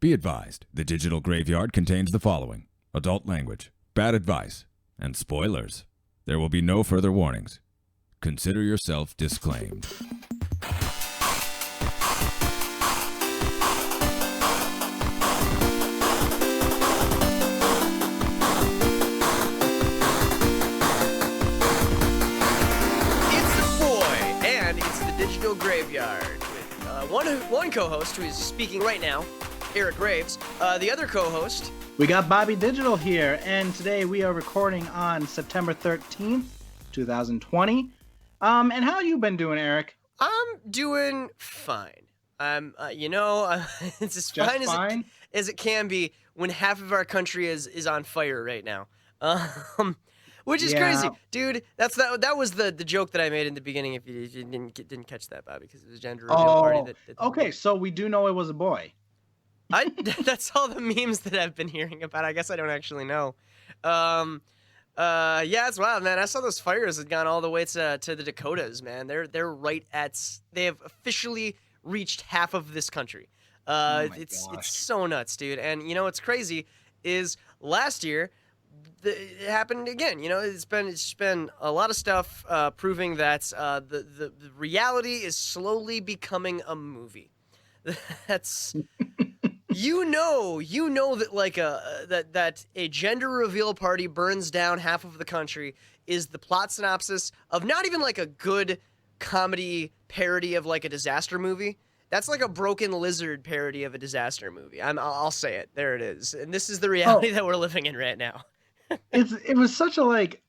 Be advised, the digital graveyard contains the following: adult language, bad advice, and spoilers. There will be no further warnings. Consider yourself disclaimed. Digital Graveyard with one co-host who is speaking right now, Eric Graves. The other co-host, we got Bobby Digital here, and today we are recording on September 13th, 2020. And how you been doing, Eric? I'm doing fine. It's as fine as it can be when half of our country is on fire right now. Which is crazy, dude. That was the joke that I made in the beginning. If you didn't catch that, Bobby, because it was a gender reveal party. Okay, so we do know it was a boy. That's all the memes that I've been hearing about. I guess I don't actually know. Yeah, it's wild, man. I saw those fires had gone all the way to the Dakotas, man. They're right at. They have officially reached half of this country. It's so nuts, dude. And you know what's crazy is last year. It happened again. You know, it's been a lot of stuff proving that the reality is slowly becoming a movie. That's you know that like that a gender reveal party burns down half of the country is the plot synopsis of not even like a good comedy parody of like a disaster movie. That's like a Broken Lizard parody of a disaster movie. I'll say it. There it is. And this is the reality that we're living in right now. It was such a like,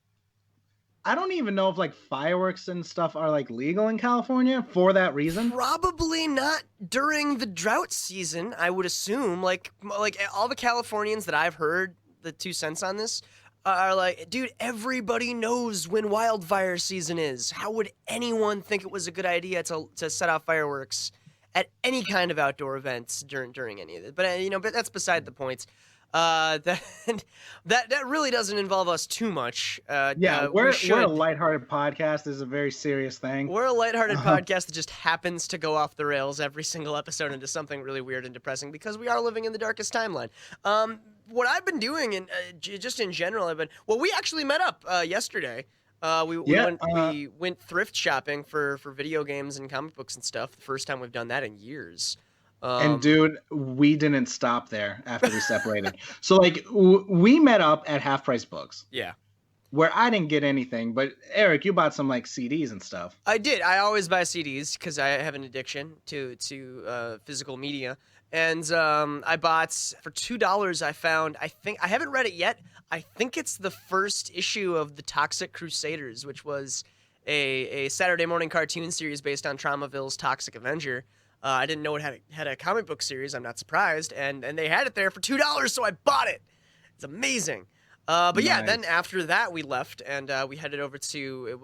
I don't even know if like fireworks and stuff are like legal in California for that reason. Probably not during the drought season, I would assume. Like all the Californians that I've heard the 2 cents on this are like, dude, everybody knows when wildfire season is. How would anyone think it was a good idea to set off fireworks at any kind of outdoor events during any of it? But that's beside the point. That really doesn't involve us too much. We're a lighthearted podcast. This is a very serious thing. We're a lighthearted podcast that just happens to go off the rails every single episode into something really weird and depressing because we are living in the darkest timeline. What I've been doing, and just in general, we actually met up yesterday. We went thrift shopping for video games and comic books and stuff. The first time we've done that in years. And dude, we didn't stop there after we separated. So like we met up at Half Price Books. Yeah. Where I didn't get anything, but Eric, you bought some like CDs and stuff. I did. I always buy CDs because I have an addiction to physical media. And I bought for $2. I haven't read it yet. I think it's the first issue of the Toxic Crusaders, which was a Saturday morning cartoon series based on Traumaville's Toxic Avenger. I didn't know it had a comic book series. I'm not surprised. And they had it there for $2, so I bought it. It's amazing. But yeah, then after that we left and we headed over to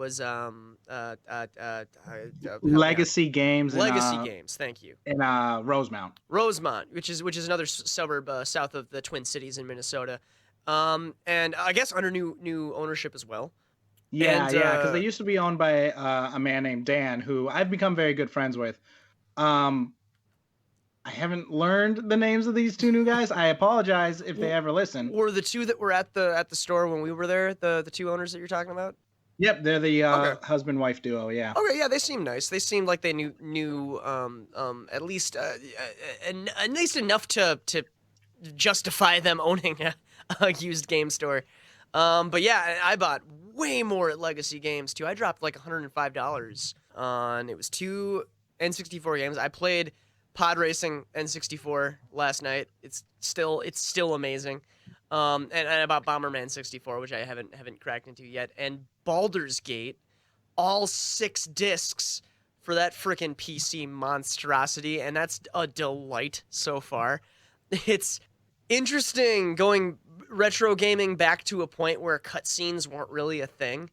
Legacy Games. Legacy Games, thank you. In Rosemount. Rosemount, which is another suburb south of the Twin Cities in Minnesota. And I guess under new ownership as well. Yeah, because they used to be owned by a man named Dan, who I've become very good friends with. I haven't learned the names of these 2 new guys. I apologize if they ever listen. Were the 2 that were at the store when we were there the 2 owners that you're talking about? Yep, they're the husband-wife duo. Yeah. Okay, yeah, they seem nice. They seemed like they knew at least enough to justify them owning a used game store. But yeah, I bought way more at Legacy Games too. I dropped like $105 on it was 2 N64 games. I played Pod Racing N64 last night. It's still amazing. And I bought Bomberman 64, which I haven't cracked into yet. And Baldur's Gate, all 6 discs for that frickin' PC monstrosity, and that's a delight so far. It's interesting going retro gaming back to a point where cutscenes weren't really a thing.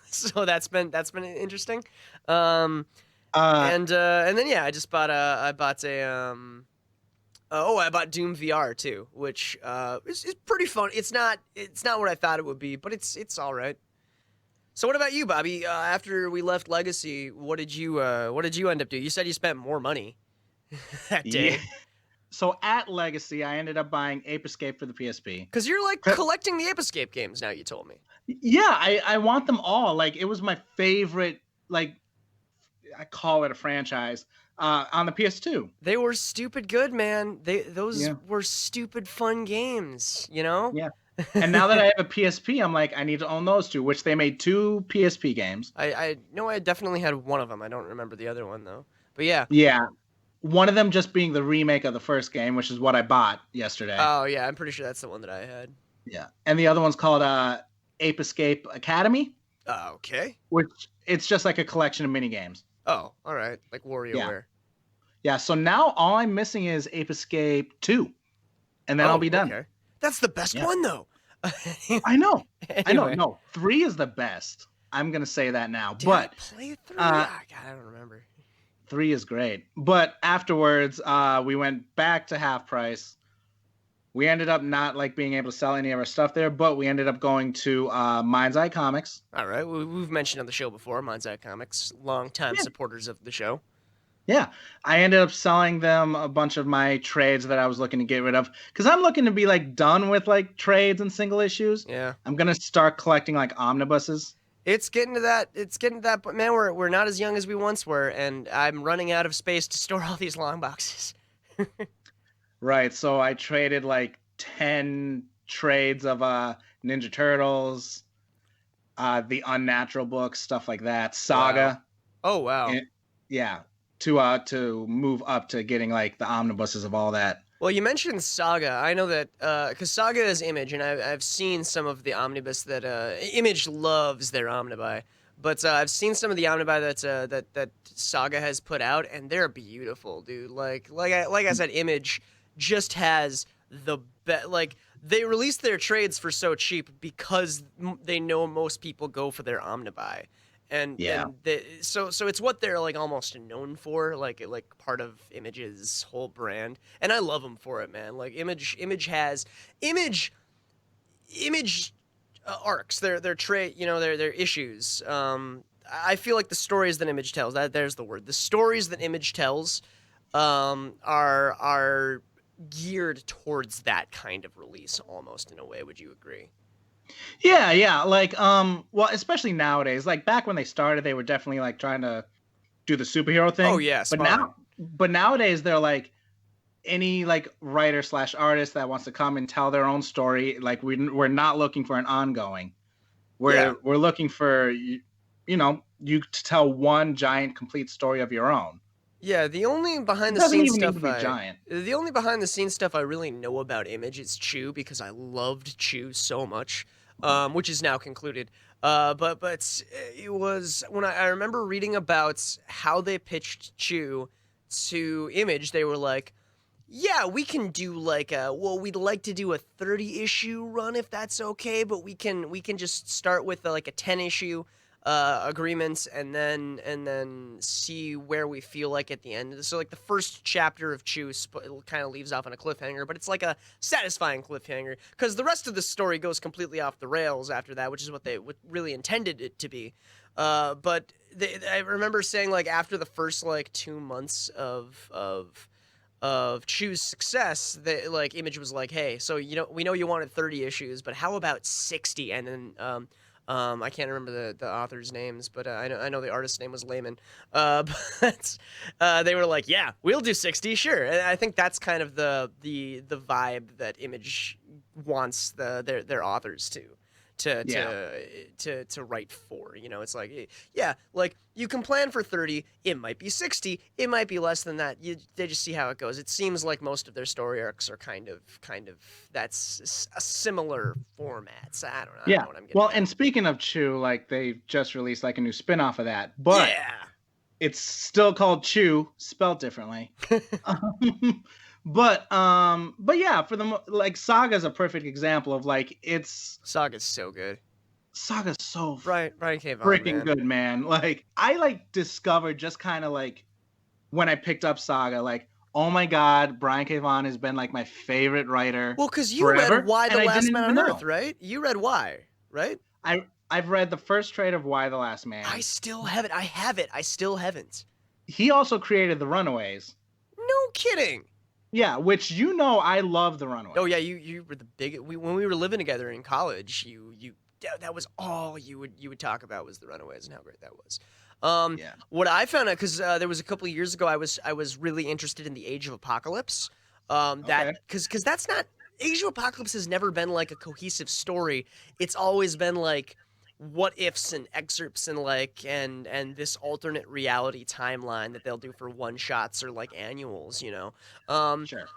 So that's been interesting. And then yeah, I bought Doom VR too, which is pretty fun. It's not what I thought it would be, but it's all right. So what about you, Bobby? After we left Legacy, what did you end up doing? You said you spent more money that day. Yeah. So at Legacy, I ended up buying Ape Escape for the PSP. Because you're like collecting the Ape Escape games now, you told me. Yeah, I want them all. Like, it was my favorite, like, I call it a franchise, on the PS2. They were stupid good, man. Those were stupid fun games, you know? Yeah. And now that I have a PSP, I'm like, I need to own those two, which they made 2 PSP games. I know I definitely had one of them. I don't remember the other one, though. But yeah. Yeah. One of them just being the remake of the first game, which is what I bought yesterday. Oh, yeah. I'm pretty sure that's the one that I had. Yeah. And the other one's called Ape Escape Academy. Okay. Which, it's just like a collection of mini games. Oh, all right. Like WarioWare. Yeah, so now all I'm missing is Ape Escape 2. And then I'll be done. Okay. That's the best one, though. I know. Anyway. I know. No, 3 is the best. I'm going to say that now. Did but I play 3? God, I don't remember. 3 is great. But afterwards, we went back to half price. We ended up not like being able to sell any of our stuff there, but we ended up going to Mind's Eye Comics. All right. We've mentioned on the show before, Mind's Eye Comics, longtime supporters of the show. Yeah, I ended up selling them a bunch of my trades that I was looking to get rid of because I'm looking to be like done with like trades and single issues. Yeah, I'm gonna start collecting like omnibuses. It's getting to that. But man, we're not as young as we once were, and I'm running out of space to store all these long boxes. Right. So I traded like 10 trades of Ninja Turtles, the Unnatural books, stuff like that. Saga. Wow. Oh wow. Yeah. To move up to getting like the omnibuses of all that. Well, you mentioned Saga. I know that because Saga is Image, and I've seen some of the omnibus that Image loves their omnibuy. But I've seen some of the omnibuy that Saga has put out, and they're beautiful, dude. Like I said, Image just has the best. Like they release their trades for so cheap because they know most people go for their omnibuy. And so it's what they're like almost known for, like part of Image's whole brand, and I love them for it, man. Like Image has arcs, their trait, their issues. I feel like the stories that Image tells, there's the word, the stories that Image tells, are geared towards that kind of release, almost in a way. Would you agree? Yeah, like well, especially nowadays. Like back when they started, they were definitely like trying to do the superhero thing. Oh yeah, but nowadays they're like any like writer / artist that wants to come and tell their own story. Like we're not looking for an ongoing. We're looking for you to tell one giant complete story of your own. Yeah, the only behind the scenes stuff I really know about Image is Chew, because I loved Chew so much, which is now concluded. But it was when I remember reading about how they pitched Chew to Image. They were like, "Yeah, we can do like we'd like to do a 30-issue run if that's okay, but we can just start with like a 10-issue." Agreements and then see where we feel like at the end. So like the first chapter of Chew kind of leaves off on a cliffhanger, but it's like a satisfying cliffhanger because the rest of the story goes completely off the rails after that, which is what they really intended it to be. But I remember saying like after the first like 2 months of Chew's success, that like Image was like, hey, so we know you wanted 30 issues, but how about 60? And then I can't remember the authors' names, but I know the artist's name was Layman. But they were like, "Yeah, we'll do 60, sure." And I think that's kind of the vibe that Image wants their authors to write for. It's like, yeah, like you can plan for 30, it might be 60, it might be less than that. They just see how it goes. It seems like most of their story arcs are kind of that's a similar format. So I don't know. Yeah. I don't know what I'm getting at. And speaking of Chew, like they just released like a new spin-off of that, but it's still called Chew, spelled differently. But yeah, for the like Saga's a perfect example of like Saga's so good. Saga's so Brian K. Vaughan, freaking good, man. Like I like discovered just kind of like when I picked up Saga, like oh my god, Brian K. Vaughan has been like my favorite writer. Well, because you forever, read Y the Last Man on Earth, right? You read Y, right? I've read the first trade of Y the Last Man. I still have it. I still haven't. He also created The Runaways. No kidding. Yeah, which I love The Runaways. Oh yeah, you were the big. When we were living together in college, that was all you would talk about was The Runaways and how great that was. Yeah. What I found out, because there was a couple of years ago, I was really interested in the Age of Apocalypse. That Okay. because that's not Age of Apocalypse has never been like a cohesive story. It's always been like what ifs and excerpts and and this alternate reality timeline that they'll do for one shots or like annuals. Sure.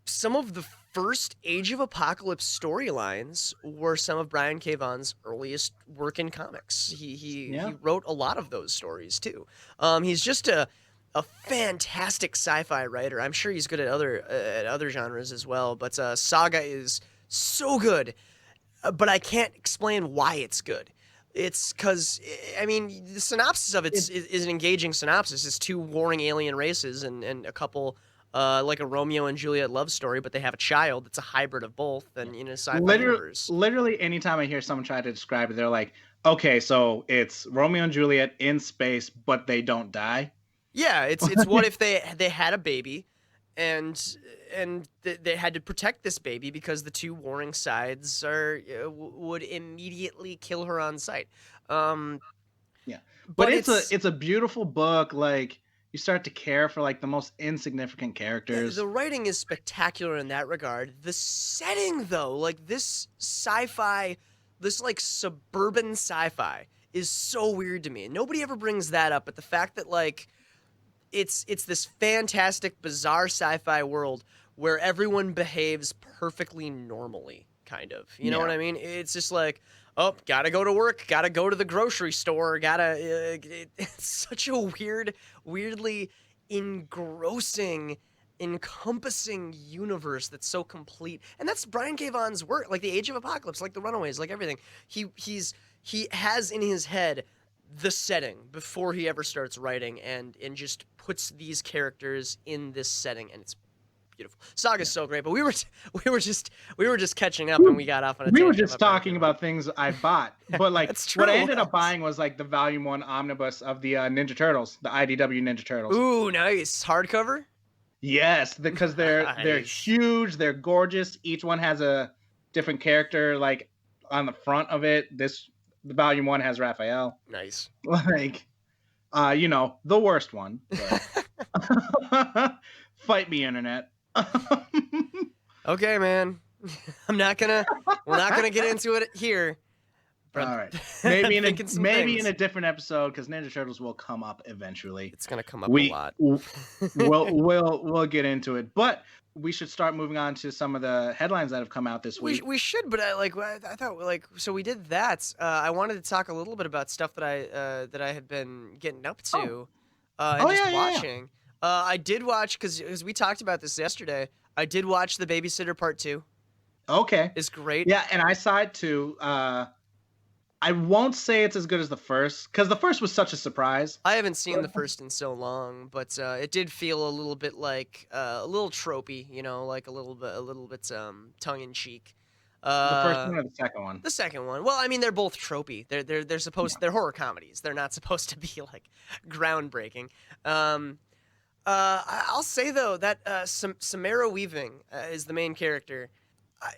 Some of the first Age of Apocalypse storylines were some of Brian K. Vaughan's earliest work in comics. He wrote a lot of those stories too. He's just a fantastic sci-fi writer. I'm sure he's good at other genres as well. But Saga is so good, but I can't explain why it's good. It's because, I mean, the synopsis of it is an engaging synopsis. It's two warring alien races and a couple, like a Romeo and Juliet love story, but they have a child that's a hybrid of both, and sci-fi universe. Literally, anytime I hear someone try to describe it, they're like, okay, so it's Romeo and Juliet in space, but they don't die. Yeah, it's what if they had a baby, and they had to protect this baby because the two warring sides would immediately kill her on sight. Yeah, but it's a beautiful book. Like, you start to care for like the most insignificant characters. The writing is spectacular in that regard. The setting, though, like this sci-fi, this like suburban sci-fi, is so weird to me. Nobody ever brings that up, but the fact that like it's this fantastic, bizarre sci-fi world where everyone behaves perfectly normally, kind of. You know what I mean? It's just like, oh, gotta go to work, gotta go to the grocery store, it's such a weirdly engrossing, encompassing universe that's so complete. And that's Brian K. Vaughan's work, like the Age of Apocalypse, like the Runaways, like everything. He has in his head the setting before he ever starts writing, and just puts these characters in this setting, and it's beautiful. Saga's so great, but we were just catching up, and we got off on a tangent. We were just talking about things I bought, but like what I ended up buying was like the Volume 1 omnibus of the Ninja Turtles, the IDW Ninja Turtles. Ooh, nice hardcover. Yes, because they're huge, they're gorgeous. Each one has a different character, like on the front of it. The Volume 1 has Raphael. Nice. Like, the worst one. But fight me, internet. Okay, man. We're not gonna get into it here. All right. Maybe in a different episode, because Ninja Turtles will come up eventually. It's gonna come up a lot. We'll get into it, but we should start moving on to some of the headlines that have come out this week. We should, but I thought so we did that. I wanted to talk a little bit about stuff that I had been getting up to, watching. I did watch, because we talked about this yesterday. I did watch The Babysitter Part 2. Okay, it's great. Yeah, and I saw it too. I won't say it's as good as the first, because the first was such a surprise. I haven't seen the first in so long, but it did feel a little bit like a little tropey, like a little bit tongue in cheek. The first one or the second one? The second one. Well, I mean, they're both tropey. They're supposed they're horror comedies. They're not supposed to be like groundbreaking. I'll say though that Samara Weaving is the main character.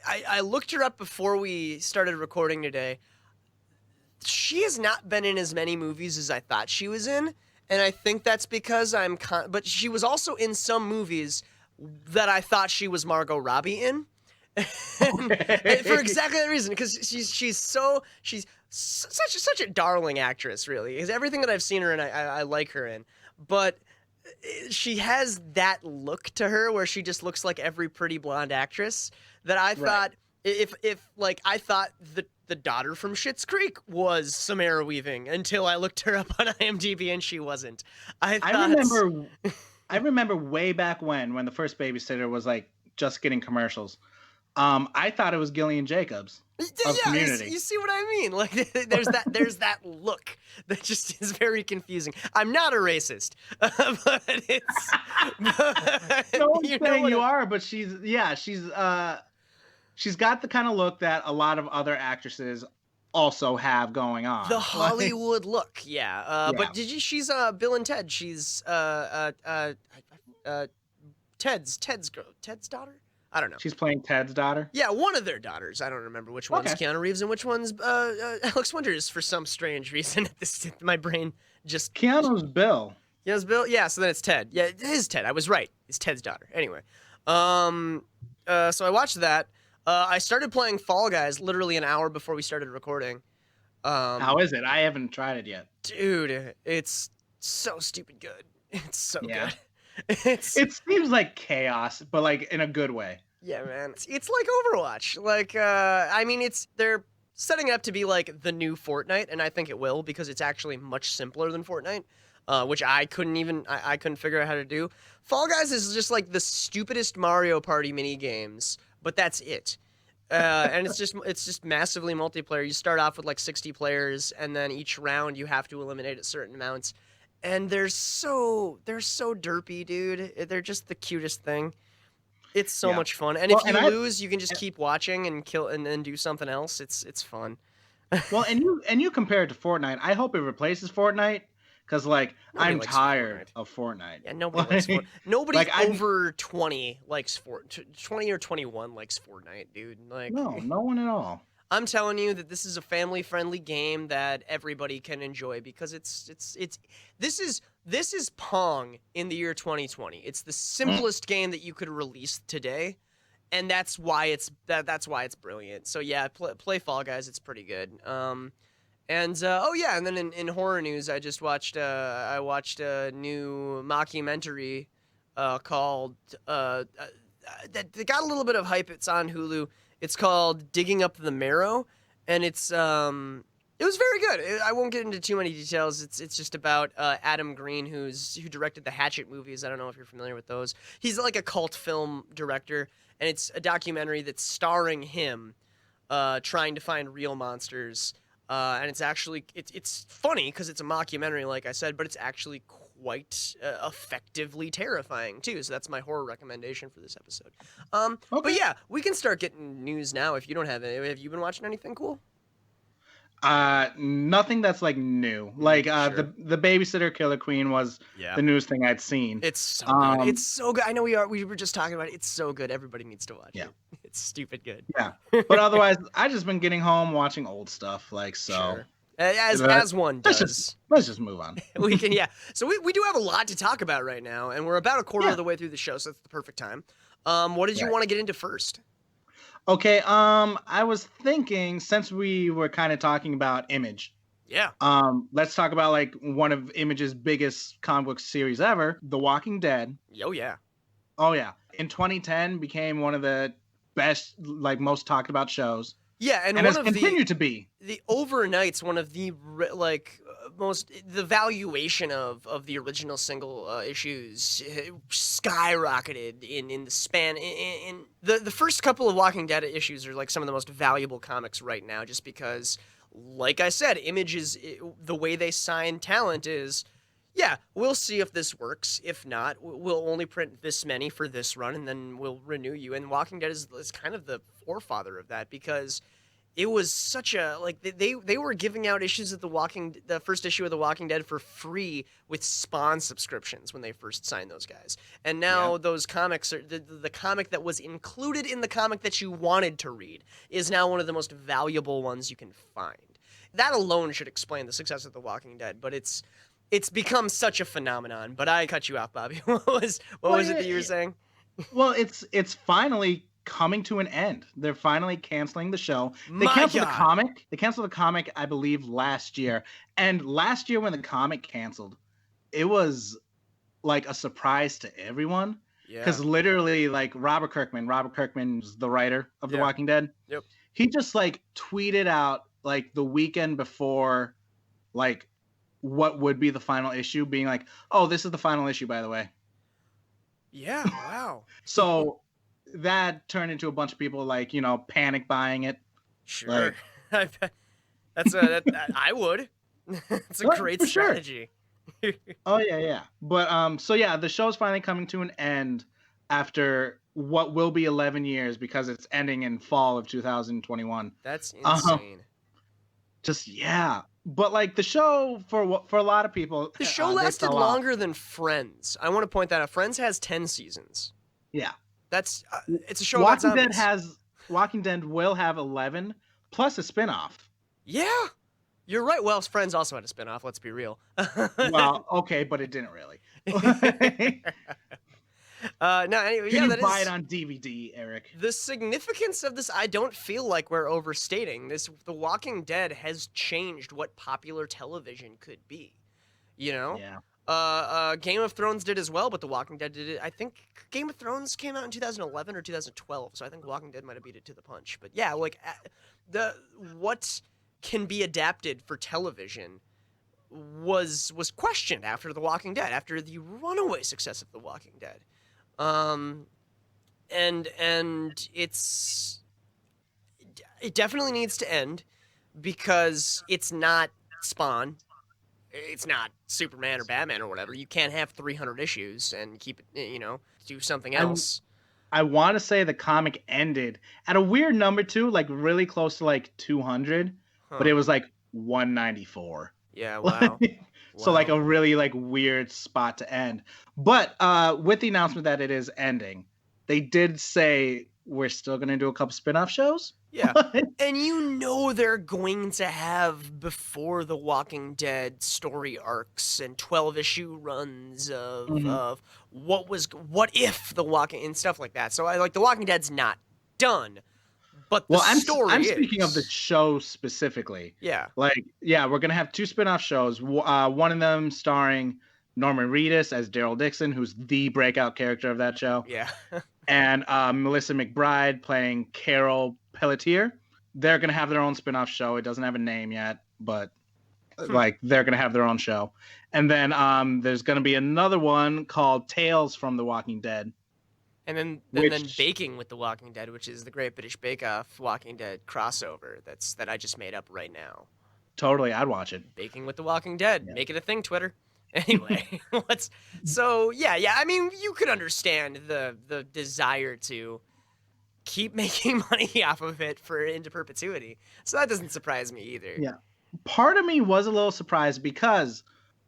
I looked her up before we started recording today. She has not been in as many movies as I thought she was in, and I think that's because but she was also in some movies that I thought she was Margot Robbie in. For exactly that reason, because she's such a darling actress, really. Because everything that I've seen her in, I like her in, but she has that look to her where she just looks like every pretty blonde actress that I thought if like I thought the daughter from Schitt's Creek was Samara Weaving until I looked her up on IMDb and she wasn't. I remember way back when the first Babysitter was like just getting commercials. I thought it was Gillian Jacobs of Community. You see what I mean? Like there's that look that just is very confusing. I'm not a racist, but it's. No one's saying you are, but she's got the kind of look that a lot of other actresses also have going on. The Hollywood look, yeah. But she's Bill and Ted. She's Ted Ted's girl, Ted's daughter. I don't know. She's playing Ted's daughter? Yeah, one of their daughters. I don't remember which one's Keanu Reeves and which one's Alex Winters for some strange reason. My brain just... Keanu's Bill. Keanu's Bill? Yeah, so then it's Ted. Yeah, it is Ted. I was right. It's Ted's daughter. Anyway. So I watched that. I started playing Fall Guys literally an hour before we started recording. How is it? I haven't tried it yet. Dude, it's so stupid good. It's so good. It seems like chaos, but like in a good way. Yeah, man. It's like Overwatch. Like, I mean, they're setting it up to be like the new Fortnite, and I think it will because it's actually much simpler than Fortnite, which I couldn't figure out how to do. Fall Guys is just like the stupidest Mario Party mini games, but that's it. And it's just massively multiplayer. You start off with like 60 players, and then each round you have to eliminate a certain amounts. And they're so derpy, dude. They're just the cutest thing. It's so much fun. And if you lose, you can just keep watching and kill and then do something else. It's fun. Well, and you compare it to Fortnite. I hope it replaces Fortnite because like I'm tired of Fortnite. Yeah, nobody likes Fortnite. Nobody over 20 likes 20 or 21 likes Fortnite, dude. Like no one at all. I'm telling you that this is a family-friendly game that everybody can enjoy because this is Pong in the year 2020. It's the simplest game that you could release today, and that's why it's brilliant. So yeah, play Fall Guys. It's pretty good. And then in horror news, I watched a new mockumentary called that got a little bit of hype. It's on Hulu. It's called Digging Up the Marrow, and it was very good. I won't get into too many details. It's just about Adam Green, who directed the Hatchet movies. I don't know if you're familiar with those. He's like a cult film director, and it's a documentary that's starring him trying to find real monsters. And it's actually it's funny because it's a mockumentary, like I said, but it's actually quite effectively terrifying too. So that's my horror recommendation for this episode. Okay. But yeah, we can start getting news now. If you don't have any, have you been watching anything cool? Nothing that's like new. Like sure. the Babysitter Killer Queen was the newest thing I'd seen. It's so good. It's so good. I know we were just talking about it. It's so good. Everybody needs to watch it. It's stupid good. Yeah. But otherwise, I just been getting home watching old stuff. Like so. Sure. As one does. Let's just move on. We can, So we do have a lot to talk about right now, and we're about a quarter of the way through the show, so that's the perfect time. What did you want to get into first? Okay, I was thinking, since we were kind of talking about Image. Yeah. Let's talk about like one of Image's biggest comic book series ever, The Walking Dead. Oh yeah. Oh yeah. In 2010 became one of the best, like most talked about shows. Yeah, and has continued to be. The overnight's one of the the valuation of the original single issues skyrocketed in the span. In the first couple of Walking Dead issues are like some of the most valuable comics right now, just because, like I said, Image is the way they sign talent is. Yeah, we'll see if this works. If not, we'll only print this many for this run, and then we'll renew you. And Walking Dead is kind of the forefather of that because it was such a like they were giving out issues of the first issue of The Walking Dead for free with Spawn subscriptions when they first signed those guys. And now those comics are the comic that was included in the comic that you wanted to read is now one of the most valuable ones you can find. That alone should explain the success of The Walking Dead, but it's become such a phenomenon. But I cut you off, Bobby. What was it that you were saying? Well, it's finally coming to an end. They're finally canceling the show. They canceled the comic. They canceled the comic, I believe, last year. And last year when the comic canceled, it was like a surprise to everyone. Yeah. Because literally, like Robert Kirkman's the writer of The Walking Dead. Yep. He just like tweeted out like the weekend before, like what would be the final issue, being like, "Oh, this is the final issue, by the way." Yeah. Wow. So that turned into a bunch of people like, panic buying it. Sure. Like, I would. It's a great strategy. Sure. Oh yeah. But so yeah, the show's finally coming to an end after what will be 11 years because it's ending in fall of 2021. That's insane. But like the show for a lot of people, the show lasted longer than Friends. I want to point that out. Friends has 10 seasons. Yeah. That's it's a show about zombies. Walking Dead will have 11 plus a spinoff. Yeah, you're right. Well, Friends also had a spinoff. Let's be real. Well, okay, but it didn't really. No, anyway, Can yeah, you that buy is it on DVD, Eric? the significance of this. I don't feel like we're overstating this. The Walking Dead has changed what popular television could be. You know, Game of Thrones did as well, but The Walking Dead did it. I think Game of Thrones came out in 2011 or 2012, so I think Walking Dead might have beat it to the punch. But yeah, like what can be adapted for television was questioned after The Walking Dead, after the runaway success of The Walking Dead. And it definitely needs to end because it's not Spawn. It's not Superman or Batman or whatever. You can't have 300 issues and keep it, do something else. I want to say the comic ended at a weird number too, like really close to like 200, but it was like 194. Yeah, wow. So like a really like weird spot to end. But with the announcement that it is ending, they did say we're still going to do a couple spin-off shows. Yeah. And they're going to have before The Walking Dead story arcs and 12-issue runs of what if The Walking and stuff like that. So The Walking Dead's not done. But the story I'm speaking of the show specifically. Yeah. We're going to have 2 spin-off shows. One of them starring Norman Reedus as Daryl Dixon, who's the breakout character of that show. Yeah. And Melissa McBride playing Carol Pelletier. They're going to have their own spin-off show. It doesn't have a name yet, but they're going to have their own show. And then there's going to be another one called Tales from the Walking Dead. And then Baking with The Walking Dead, which is the Great British Bake Off Walking Dead crossover that I just made up right now. Totally, I'd watch it. Baking with The Walking Dead. Yeah. Make it a thing, Twitter. Anyway, I mean, you could understand the desire to keep making money off of it into perpetuity. So that doesn't surprise me either. Yeah. Part of me was a little surprised because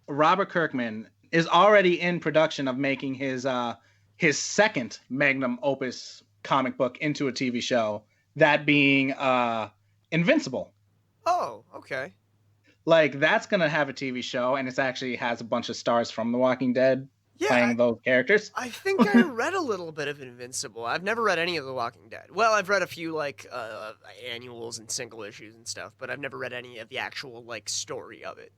Robert Kirkman is already in production of making his second magnum opus comic book into a TV show, that being Invincible. Oh, okay. Like, that's going to have a TV show, and it actually has a bunch of stars from The Walking Dead playing those characters. I think I read a little bit of Invincible. I've never read any of The Walking Dead. Well, I've read a few, annuals and single issues and stuff, but I've never read any of the actual, story of it,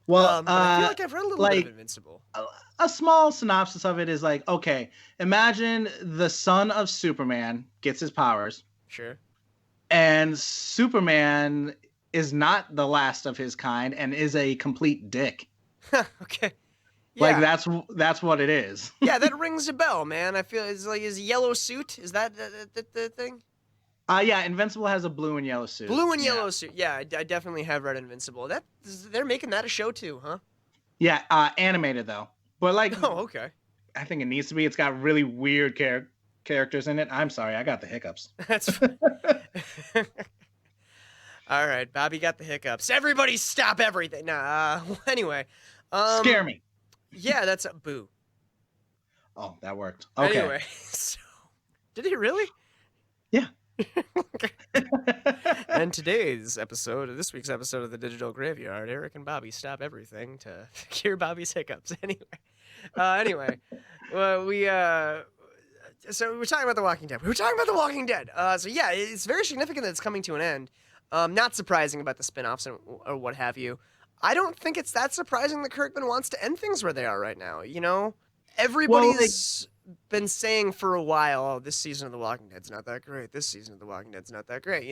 Well, I feel like I've read a little bit of Invincible. A small synopsis of it is okay, imagine the son of Superman gets his powers. Sure. And Superman is not the last of his kind and is a complete dick. Okay. Yeah. That's what it is. Yeah, that rings a bell, man. I feel it's like his yellow suit. Is that the thing? Yeah, Invincible has a blue and yellow suit. Blue and yellow suit. Yeah, I definitely have read Invincible. They're making that a show too, huh? Yeah, animated though. But oh, okay. I think it needs to be. It's got really weird characters in it. I'm sorry, I got the hiccups. That's all right, Bobby got the hiccups. Everybody stop everything. Nah, anyway. Scare me. Yeah, that's a boo. Oh, that worked. Okay. Anyway, so did he really? Yeah. And this week's episode of the Digital Graveyard, Eric and Bobby stop everything to cure Bobby's hiccups. Anyway, well, so we're talking about The Walking Dead. So yeah, it's very significant that it's coming to an end. Not surprising about the spinoffs or what have you. I don't think it's that surprising that Kirkman wants to end things where they are right now. Everybody's been saying for a while, oh, this season of The Walking Dead's not that great. This season of The Walking Dead's not that great.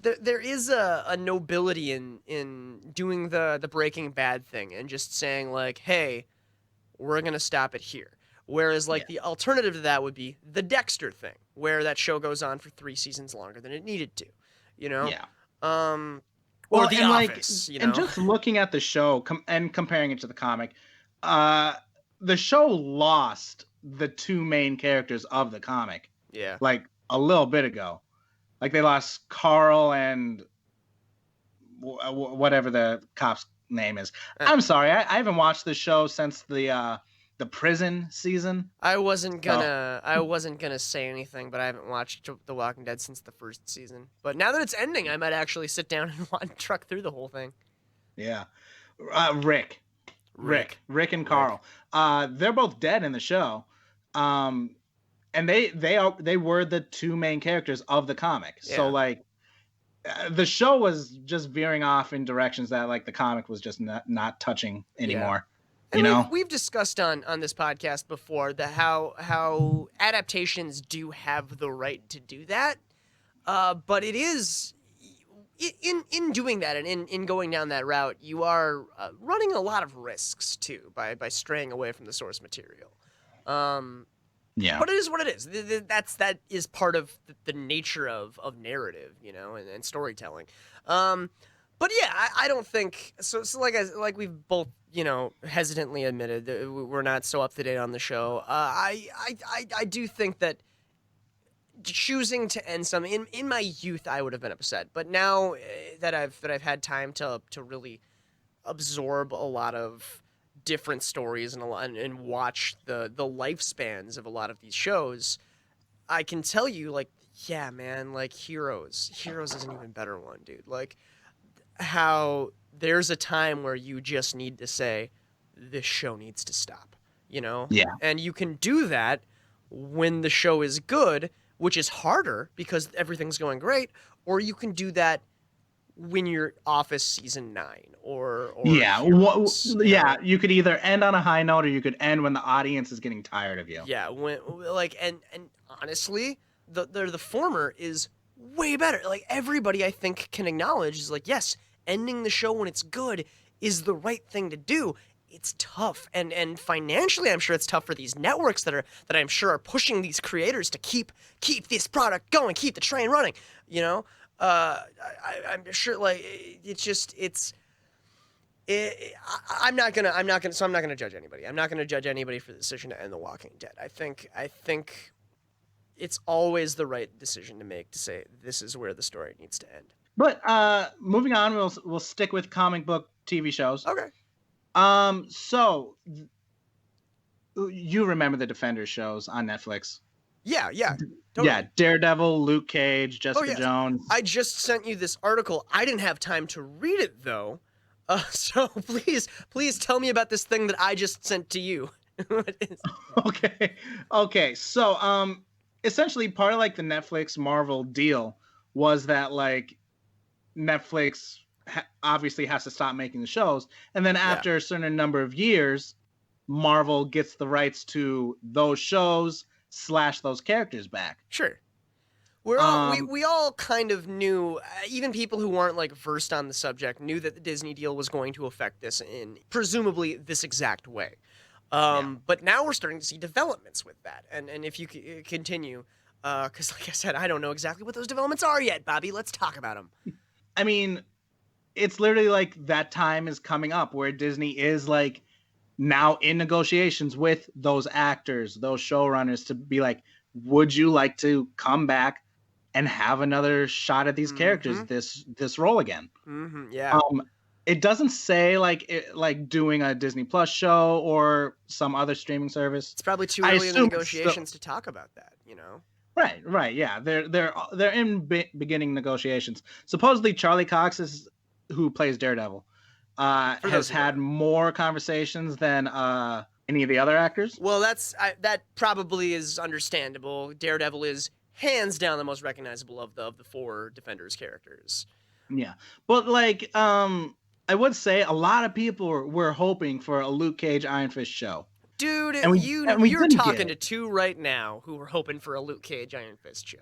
There is a nobility in doing the Breaking Bad thing and just saying hey, we're gonna stop it here. Whereas the alternative to that would be the Dexter thing, where that show goes on for 3 seasons longer than it needed to. Yeah. Or The Office. And just looking at the show and comparing it to the comic, the show lost the 2 main characters of the comic. Yeah. A little bit ago. They lost Carl and whatever the cop's name is. I'm sorry, I haven't watched the show since the the prison season. I wasn't gonna say anything, but I haven't watched The Walking Dead since the first season. But now that it's ending, I might actually sit down and truck through the whole thing. Yeah, Rick and Carl. They're both dead in the show, and they were the two main characters of the comic. Yeah. So like, the show was just veering off in directions that like the comic was just not touching anymore. Yeah. And we've discussed on this podcast before that how adaptations do have the right to do that, but it is in doing that and in going down that route, you are running a lot of risks too by straying away from the source material. Yeah, but it is what it is. That is part of the nature of narrative, and storytelling. But yeah, I don't think so. So like we've both hesitantly admitted that we're not so up to date on the show. I do think that choosing to end some in my youth I would have been upset, but now that I've had time to really absorb a lot of different stories and watch the lifespans of a lot of these shows, I can tell you like, yeah, man, like Heroes is an even better one, dude. Like how there's a time where you just need to say this show needs to stop, Yeah. And you can do that when the show is good, which is harder because everything's going great, or you can do that when you're Office season 9 or yeah, Heroes, you could either end on a high note or you could end when the audience is getting tired of you. Yeah, when and honestly, the former is way better. Like everybody I think can acknowledge is like, yes, ending the show when it's good is the right thing to do. It's tough, and financially, I'm sure it's tough for these networks that I'm sure are pushing these creators to keep this product going, keep the train running. I'm sure like I'm not gonna judge anybody. I'm not gonna judge anybody for the decision to end The Walking Dead. I think it's always the right decision to make to say this is where the story needs to end. But moving on, we'll stick with comic book TV shows. Okay. So you remember the Defenders shows on Netflix? Yeah. Totally. Yeah, Daredevil, Luke Cage, Jessica Jones. I just sent you this article. I didn't have time to read it though. So please tell me about this thing that I just sent to you. Okay. So essentially part of like the Netflix Marvel deal was that like Netflix obviously has to stop making the shows, and then after a certain number of years, Marvel gets the rights to those shows / those characters back. Sure. We all kind of knew, even people who weren't like versed on the subject knew that the Disney deal was going to affect this in presumably this exact way. But now we're starting to see developments with that, and if you continue, because like I said, I don't know exactly what those developments are yet, Bobby. Let's talk about them. I mean, it's literally like that time is coming up where Disney is like now in negotiations with those actors, those showrunners to be like, would you like to come back and have another shot at these characters, this role again? Mm-hmm, yeah. It doesn't say like doing a Disney Plus show or some other streaming service. It's probably too early in the negotiations to talk about that, Right. Yeah, they're in beginning negotiations. Supposedly, Charlie Cox who plays Daredevil, has had more conversations than any of the other actors. Well, that probably is understandable. Daredevil is hands down the most recognizable of the 4 Defenders characters. Yeah, but like I would say a lot of people were hoping for a Luke Cage Iron Fist show. Dude, you're talking to 2 right now who were hoping for a Luke Cage Iron Fist show.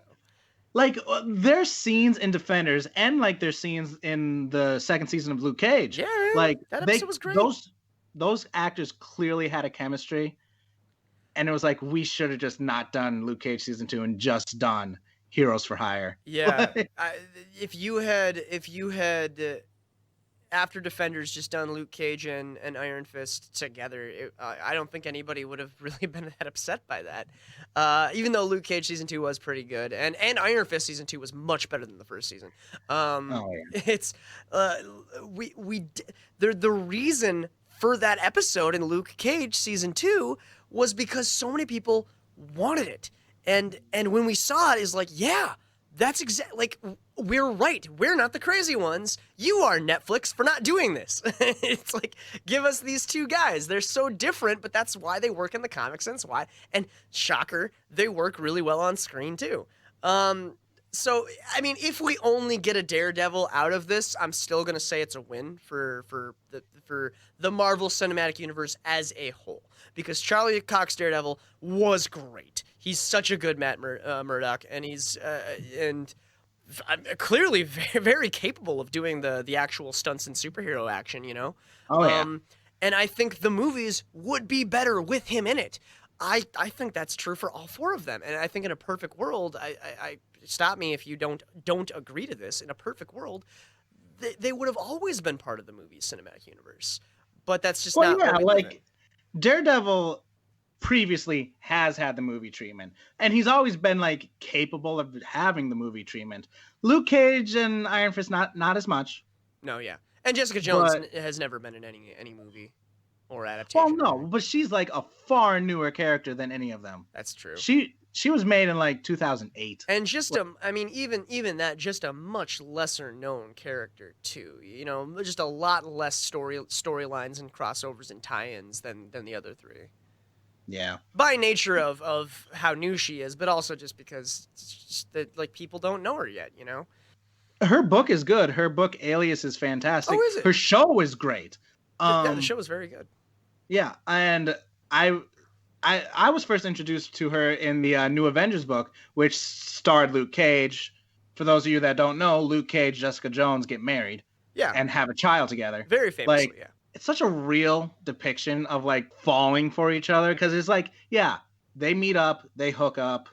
Like, there's scenes in Defenders and like there's scenes in the second season of Luke Cage. Yeah, like that episode was great. Those actors clearly had a chemistry, and it was like we should have just not done Luke Cage season 2 and just done Heroes for Hire. Yeah, if you had after Defenders just done Luke Cage and Iron Fist together, I don't think anybody would have really been that upset by that. Even though Luke Cage season 2 was pretty good, and Iron Fist season 2 was much better than the first season. It's the reason for that episode in Luke Cage season 2 was because so many people wanted it. And when we saw it, is like, yeah, that's exactly, like, we're right. We're not the crazy ones. You are, Netflix, for not doing this. It's like, give us these two guys. They're so different, but that's why they work in the comics, and that's why. And shocker, they work really well on screen too. So, I mean, if we only get a Daredevil out of this, I'm still going to say it's a win for the Marvel Cinematic Universe as a whole. Because Charlie Cox Daredevil was great. He's such a good Matt Murdock, and he's clearly very, very capable of doing the actual stunts and superhero action, you know? Oh, yeah. And I think the movies would be better with him in it. I think that's true for all 4 of them. And I think in a perfect world, I stop me if you don't agree to this, in a perfect world, they would have always been part of the movie cinematic universe. But that's just not what we live in. Daredevil previously has had the movie treatment, and he's always been like capable of having the movie treatment. Luke Cage and Iron Fist not as much. No, yeah. And Jessica Jones has never been in any movie or adaptation. Well, no, but she's like a far newer character than any of them. That's true. She was made in like 2008. And just even that, just a much lesser known character too. You know, just a lot less storylines and crossovers and tie-ins than the other 3. Yeah. By nature of how new she is, but also just because like people don't know her yet, you know? Her book is good. Her book Alias is fantastic. Oh, is it? Her show is great. Yeah, the show was very good. Yeah, and I was first introduced to her in the New Avengers book, which starred Luke Cage. For those of you that don't know, Luke Cage, Jessica Jones get married. Yeah. And have a child together. Very famously, like, yeah. It's such a real depiction of like falling for each other, because it's like, yeah, they meet up, they hook up,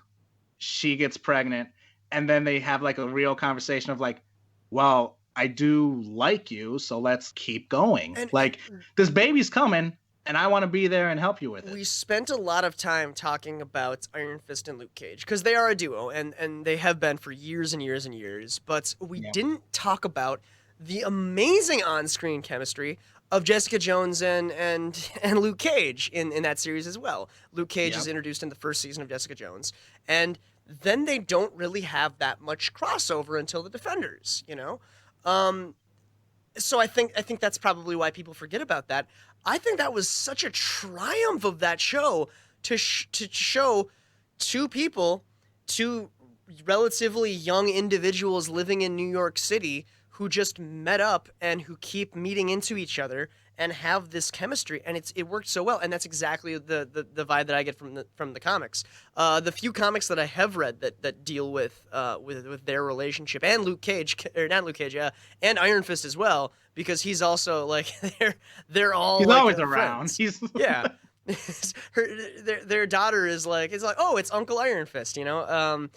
she gets pregnant, and then they have like a real conversation of like, well, I do like you, so let's keep going. And like, this baby's coming, and I want to be there and help you with it. We spent a lot of time talking about Iron Fist and Luke Cage, because they are a duo, and they have been for years and years and years, but we didn't talk about the amazing on-screen chemistry of Jessica Jones and Luke Cage in that series as well. Luke Cage is introduced in the first season of Jessica Jones, and then they don't really have that much crossover until the Defenders, you know? So I think that's probably why people forget about that. I think that was such a triumph of that show to show two relatively young individuals living in New York City who just met up and who keep meeting into each other and have this chemistry, and it worked so well. And that's exactly the vibe that I get from the comics. The few comics that I have read that deal with their relationship, and Luke Cage, or not Luke Cage, and Iron Fist as well, because he's also like they're all he's like always around. Friends. Yeah. Their daughter is like, oh, it's Uncle Iron Fist, you know.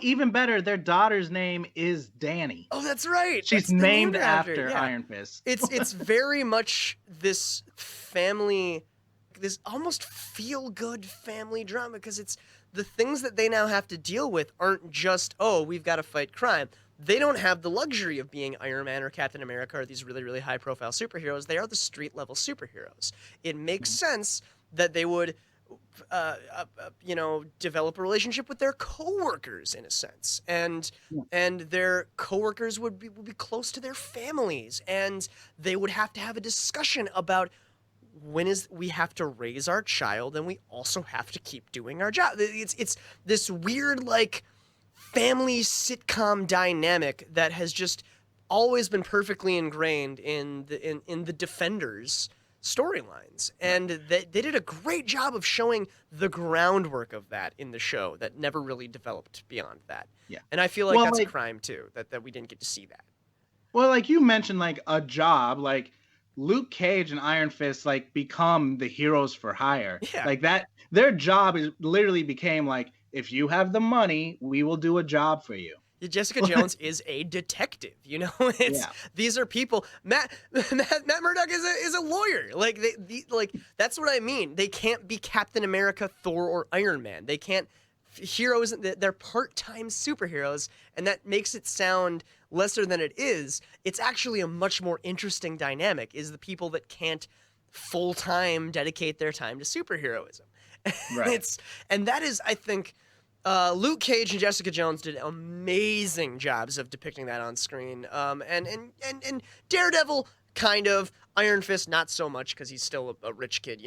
Even better, their daughter's name is Danny. Oh, that's right. She's named after Iron Fist. It's very much this family, this almost feel good family drama, because it's the things that they now have to deal with aren't just, oh, we've got to fight crime. They don't have the luxury of being Iron Man or Captain America or these really, really high-profile superheroes. They are the street-level superheroes. It makes sense that they would, develop a relationship with their coworkers in a sense, and their coworkers would be close to their families, and they would have to have a discussion about we have to raise our child, and we also have to keep doing our job. It's this weird like family sitcom dynamic that has just always been perfectly ingrained in the Defenders storylines, and they did a great job of showing the groundwork of that in the show that never really developed beyond that. Yeah, and I feel like that's a crime too, that we didn't get to see that. Well, like you mentioned, like a job, like Luke Cage and Iron Fist like become the heroes for hire. Yeah, like that. Their job literally became like, if you have the money, we will do a job for you. Jessica Jones is a detective, you know. These are people. Matt Murdock is a lawyer. Like that's what I mean. They can't be Captain America, Thor, or Iron Man. They can't heroes. They're part-time superheroes, and that makes it sound lesser than it is. It's actually a much more interesting dynamic. Is the people that can't full-time dedicate their time to superheroism. Right. And that is, I think, Luke Cage and Jessica Jones did amazing jobs of depicting that on screen. And Daredevil, kind of. Iron Fist, not so much, because he's still a rich kid,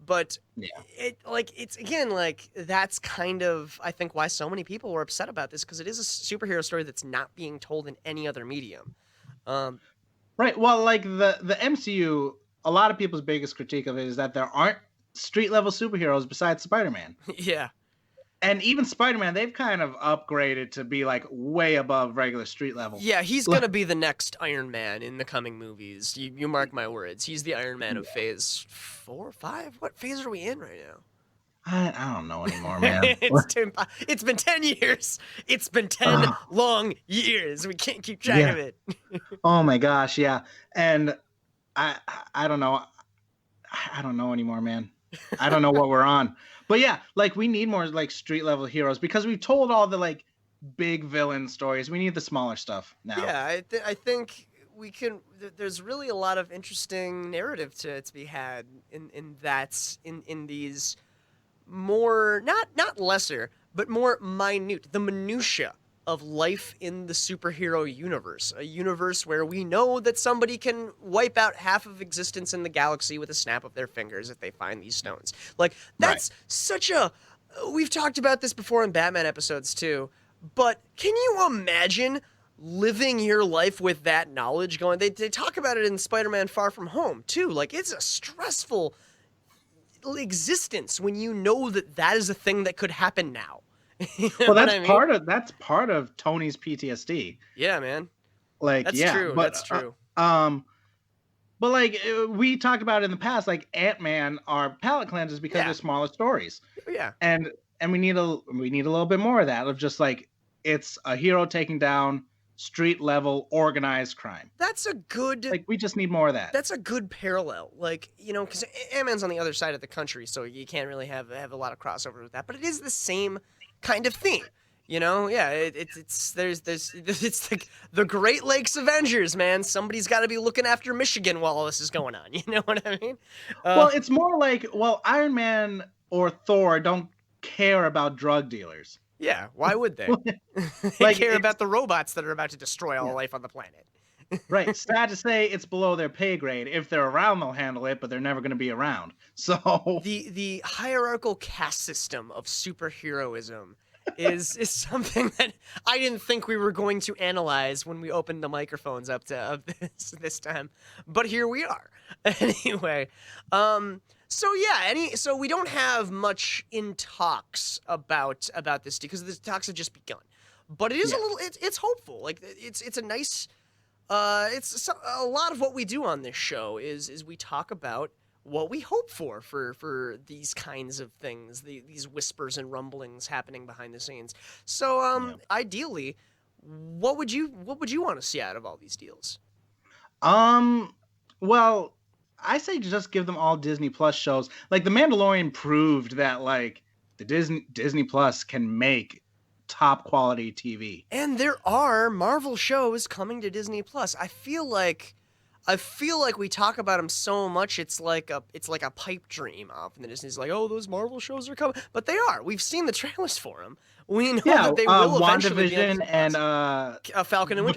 But it's again, like, that's kind of, I think, why so many people were upset about this, because it is a superhero story that's not being told in any other medium. Right. Well, like the MCU, a lot of people's biggest critique of it is that there aren't street level superheroes besides Spider-Man. Yeah. And even Spider-Man, they've kind of upgraded to be like way above regular street level. Yeah, he's going to be the next Iron Man in the coming movies. You mark my words. He's the Iron Man of phase 4 or 5? What phase are we in right now? I don't know anymore, man. It's been 10 years. It's been 10 long years. We can't keep track of it. Oh my gosh, yeah. And I don't know. I don't know anymore, man. I don't know what we're on. But yeah, like, we need more like street level heroes, because we've told all the like big villain stories. We need the smaller stuff now. Yeah, I think we can. There's really a lot of interesting narrative to be had in these more not lesser, but more minute, the minutia of life in the superhero universe, a universe where we know that somebody can wipe out half of existence in the galaxy with a snap of their fingers if they find these stones. Like, that's such a... We've talked about this before in Batman episodes too, but can you imagine living your life with that knowledge going? They talk about it in Spider-Man Far From Home too. Like, it's a stressful existence when you know that is a thing that could happen now. Well, that's part of Tony's PTSD. Yeah, man. Like, that's true. That's true. But like we talked about in the past, like Ant-Man are palate cleansers because they're smaller stories. Yeah. And we need a little bit more of that, of just like, it's a hero taking down street level organized crime. That's a good, like, we just need more of that. That's a good parallel. Like, because Ant-Man's on the other side of the country, so you can't really have a lot of crossover with that. But it is the same kind of theme, Yeah, it's like the Great Lakes Avengers, man. Somebody's got to be looking after Michigan while all this is going on. You know what I mean? Well, it's more like, Iron Man or Thor don't care about drug dealers. Yeah, why would they? They care about the robots that are about to destroy all life on the planet. Right. Sad to say, it's below their pay grade. If they're around, they'll handle it, but they're never going to be around. So the hierarchical caste system of superheroism is something that I didn't think we were going to analyze when we opened the microphones up to this time, but here we are. Anyway, so we don't have much in talks about this because the talks have just begun. But it is a little, it's hopeful. Like, it's a nice, it's a lot of what we do on this show is we talk about what we hope for these kinds of things, these whispers and rumblings happening behind the scenes. So, ideally, what would you want to see out of all these deals? Well, I say just give them all Disney Plus shows. Like, The Mandalorian proved that, like, the Disney Plus can make top quality TV. And there are Marvel shows coming to Disney Plus. I feel like we talk about them so much, it's like a pipe dream. Often the Disney's like, oh, those Marvel shows are coming, but they are. We've seen the trailers for them. We know that they will eventually be on WandaVision and Falcon and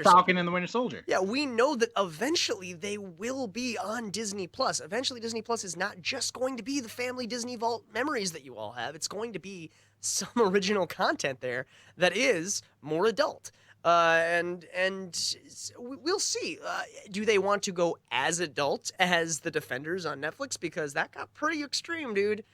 the Winter Soldier. Yeah, we know that eventually they will be on Disney Plus. Eventually, Disney Plus is not just going to be the family Disney Vault memories that you all have. It's going to be some original content there that is more adult. And we'll see. Do they want to go as adult as The Defenders on Netflix? Because that got pretty extreme, dude.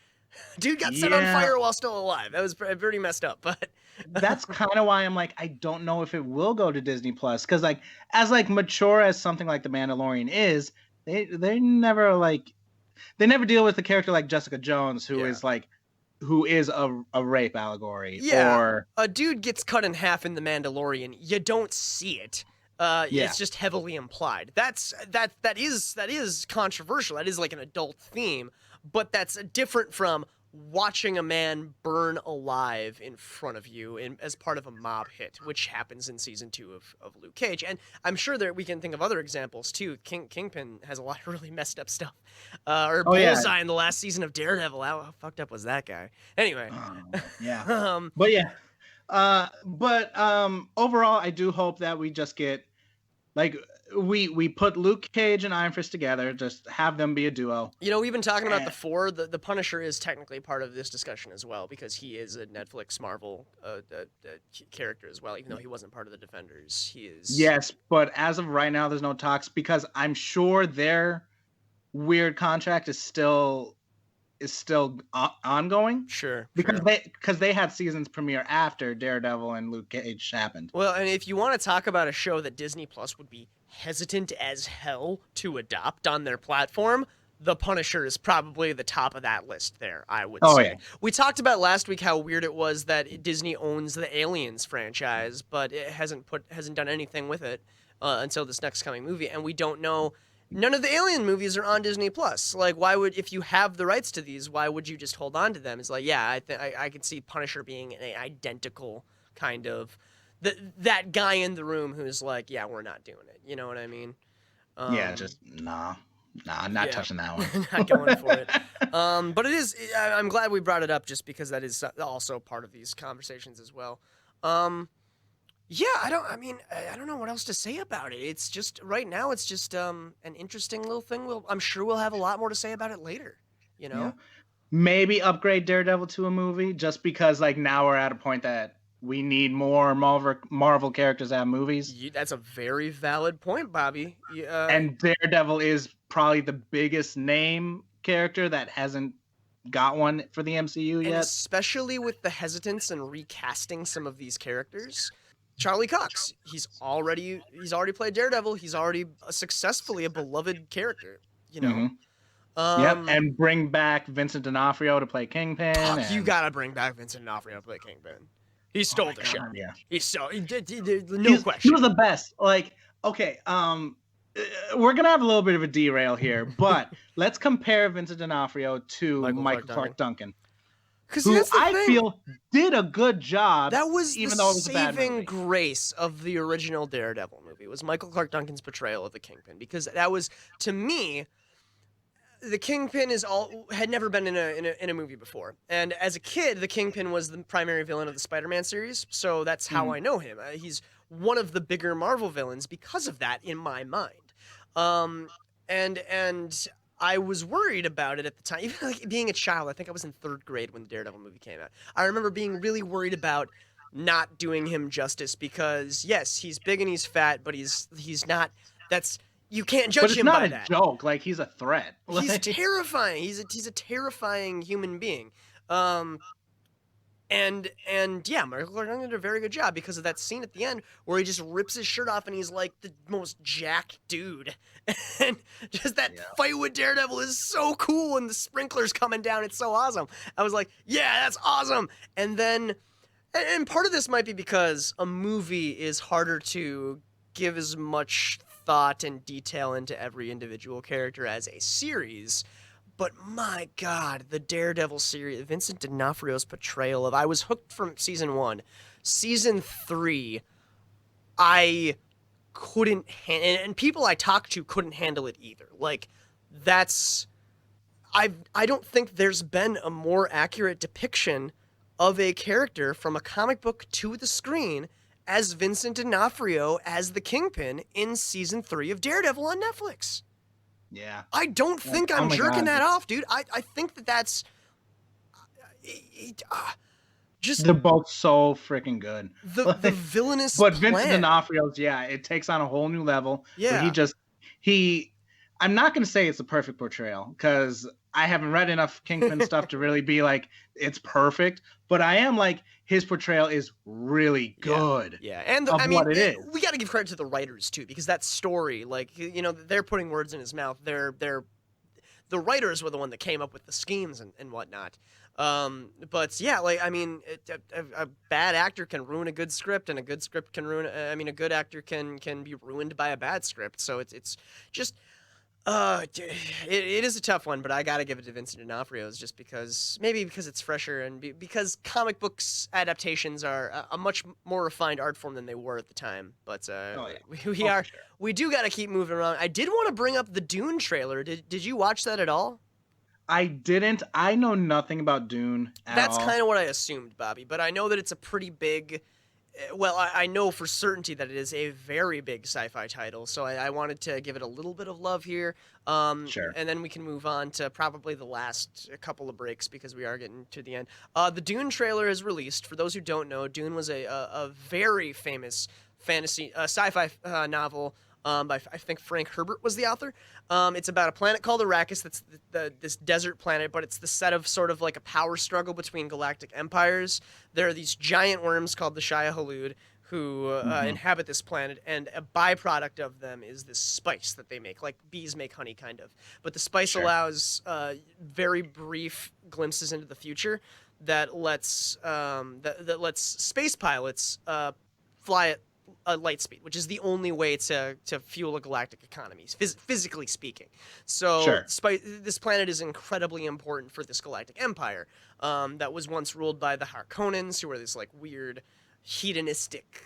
Dude got set on fire while still alive. That was pretty messed up. But that's kind of why I'm like, I don't know if it will go to Disney Plus, because like, as like mature as something like The Mandalorian is, they never deal with a character like Jessica Jones, who is a rape allegory. Yeah, or a dude gets cut in half in The Mandalorian. You don't see it. It's just heavily implied. That is controversial. That is like an adult theme, but that's different from watching a man burn alive in front of you as part of a mob hit, which happens in season 2 of Luke Cage. And I'm sure that we can think of other examples too. Kingpin has a lot of really messed up stuff. Or Bullseye in the last season of Daredevil. How fucked up was that guy? Anyway. Yeah. But yeah. Overall, I do hope that we just get, like, we put Luke Cage and Iron Fist together, just have them be a duo. You know, we've been talking about the four. The Punisher is technically part of this discussion as well, because he is a Netflix Marvel character as well, even though he wasn't part of the Defenders. He is. Yes, but as of right now, there's no talks, because I'm sure their weird contract is still ongoing. Sure. Because they had seasons premiere after Daredevil and Luke Cage happened. Well, and if you want to talk about a show that Disney Plus would be hesitant as hell to adopt on their platform, The Punisher is probably the top of that list there, I would say. Yeah. We talked about last week how weird it was that Disney owns the Aliens franchise, but it hasn't done anything with it until this next coming movie, and we don't know. None of the Alien movies are on Disney Plus. Like, why would, if you have the rights to these, why would you just hold on to them? It's like, yeah, I could see Punisher being an identical kind of that guy in the room who's like, yeah, we're not doing it. You know what I mean? Just nah, I'm not touching that one. Not going for it. But it is. I'm glad we brought it up, just because that is also part of these conversations as well. Yeah, I don't know what else to say about it. It's just, right now, it's just an interesting little thing. I'm sure we'll have a lot more to say about it later, you know? Yeah. Maybe upgrade Daredevil to a movie, just because, like, now we're at a point that we need more Marvel characters to have movies. That's a very valid point, Bobby. And Daredevil is probably the biggest name character that hasn't got one for the MCU yet. Especially with the hesitance in recasting some of these characters. Charlie Cox, he's already played Daredevil. He's already successfully a beloved character, you know. Mm-hmm. And bring back Vincent D'Onofrio to play Kingpin. You gotta bring back Vincent D'Onofrio to play Kingpin. He stole the show. Yeah, he did no question. He was the best. Like, okay, we're gonna have a little bit of a derail here, but let's compare Vincent D'Onofrio to Michael Clark Duncan. Who I feel did a good job. That was even though it was a bad movie. Saving grace of the original Daredevil movie was Michael Clark Duncan's portrayal of the Kingpin, because that was, to me, the Kingpin had never been in a movie before, and as a kid, the Kingpin was the primary villain of the Spider-Man series, so that's how I know him. He's one of the bigger Marvel villains because of that in my mind, and I was worried about it at the time, even like being a child. I think I was in 3rd grade when the Daredevil movie came out. I remember being really worried about not doing him justice, because yes, he's big and he's fat, but he's not. You can't judge him by that. But it's not a joke. Like, he's a threat. He's terrifying. He's a terrifying human being. And yeah, Michael Clark Duncan did a very good job because of that scene at the end where he just rips his shirt off and he's like the most jacked dude. And just that fight with Daredevil is so cool, and the sprinklers coming down, it's so awesome. I was like, yeah, that's awesome. And then, and part of this might be because a movie is harder to give as much thought and detail into every individual character as a series. But my God, the Daredevil series, Vincent D'Onofrio's portrayal of, I was hooked from season 1. Season 3, I couldn't, and people I talked to couldn't handle it either. Like, I don't think there's been a more accurate depiction of a character from a comic book to the screen as Vincent D'Onofrio as the Kingpin in season 3 of Daredevil on Netflix. Yeah. I don't think I'm jerking that off, dude. I think that's just... They're both so freaking good. The villainous But plan. Vincent D'Onofrio's, it takes on a whole new level. Yeah. I'm not going to say it's a perfect portrayal, because I haven't read enough Kingpin stuff to really be like, it's perfect. But I am like, his portrayal is really good. Yeah. And what it is. We got to give credit to the writers too, because that story, like, they're putting words in his mouth. The writers were the one that came up with the schemes and whatnot. But yeah, like, I mean, a bad actor can ruin a good script, and a good script can ruin. A good actor can be ruined by a bad script. So it's just. It is a tough one, but I gotta give it to Vincent D'Onofrio's just because maybe because it's fresher and because comic books adaptations are a much more refined art form than they were at the time. But we do gotta keep moving around. I did want to bring up the Dune trailer. Did you watch that at all? I didn't. I know nothing about Dune at That's all. kind of what I assumed, Bobby. But I know that it's a pretty big. Well, I know for certainty that it is a very big sci-fi title, so I wanted to give it a little bit of love here. Sure. And then we can move on to probably the last couple of breaks because we are getting to the end. The Dune trailer is released. For those who don't know, Dune was a very famous fantasy sci-fi novel by I think Frank Herbert was the author. It's about a planet called Arrakis that's this desert planet, but it's the set of sort of like a power struggle between galactic empires. There are these giant worms called the Shia Halud who inhabit this planet, and a byproduct of them is this spice that they make, like bees make honey, kind of. But the spice allows very brief glimpses into the future that lets that lets space pilots fly at light speed, which is the only way to fuel a galactic economy, physically speaking. So this planet is incredibly important for this galactic empire that was once ruled by the Harkonnens, who were this like weird, hedonistic,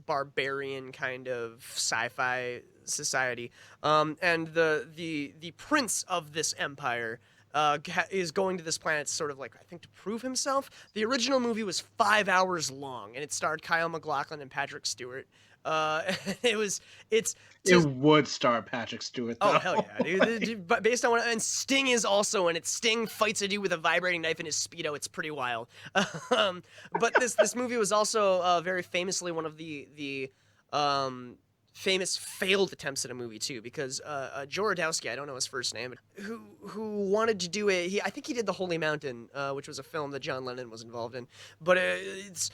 barbarian kind of sci-fi society. And the prince of this empire is going to this planet sort of like, I think, to prove himself. The original movie was 5 hours long, and it starred Kyle MacLachlan and Patrick Stewart. It would star Patrick Stewart, though. Oh, hell yeah, dude. But based on and Sting is also in it. Sting fights a dude with a vibrating knife in his Speedo. It's pretty wild. But this movie was also very famously one of the famous failed attempts at a movie too, because Joe Radowski, I don't know his first name, but who wanted to do I think he did The Holy Mountain, which was a film that John Lennon was involved in. But it's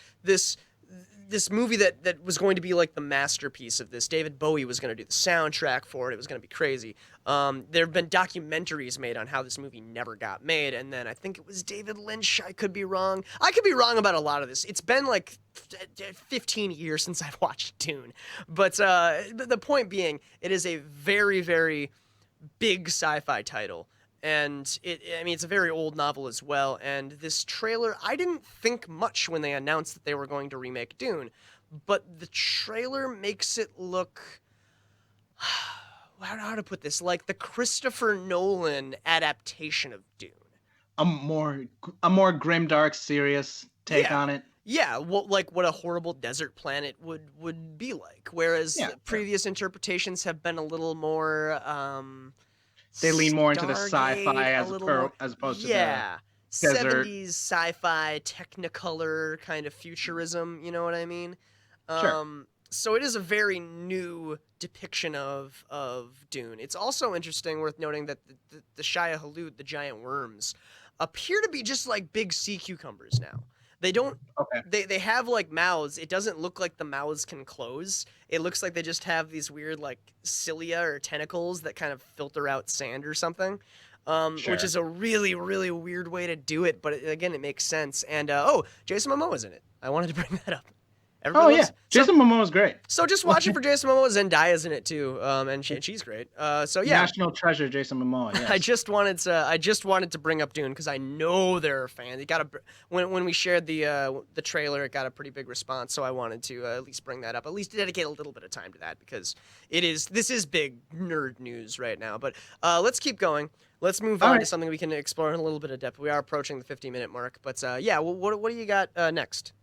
this movie that was going to be like the masterpiece of this. David Bowie was going to do the soundtrack for it. It was going to be crazy. There have been documentaries made on how this movie never got made, and then I think it was David Lynch. I could be wrong. I could be wrong about a lot of this. It's been like 15 years since I've watched Dune. But the point being, it is a very, very big sci-fi title. And it's a very old novel as well. And this trailer, I didn't think much when they announced that they were going to remake Dune, but the trailer makes it look, how to put this, like the Christopher Nolan adaptation of Dune. A more grimdark, serious take on it. Yeah, what a horrible desert planet would be like. Whereas previous interpretations have been a little more. They lean more into the sci-fi as opposed to the 70s sci-fi, technicolor kind of futurism. You know what I mean? Sure. So it is a very new depiction of Dune. It's also interesting, worth noting, that the Shia Halud, the giant worms, appear to be just like big sea cucumbers now. They don't. Okay. They have like mouths. It doesn't look like the mouths can close. It looks like they just have these weird like cilia or tentacles that kind of filter out sand or something. Which is a really, really weird way to do it. But again, it makes sense. And Jason Momoa's in it. I wanted to bring that up. Jason Momoa's great. So just watching for Jason Momoa. Zendaya in it too, and she's great. National treasure, Jason Momoa. Yes. I just wanted to bring up Dune because I know they're a fan. They got when we shared the trailer, it got a pretty big response. So I wanted to at least bring that up, at least dedicate a little bit of time to that because this is big nerd news right now. But let's keep going. Let's move on to something we can explore in a little bit of depth. We are approaching the 50-minute mark, but what do you got next?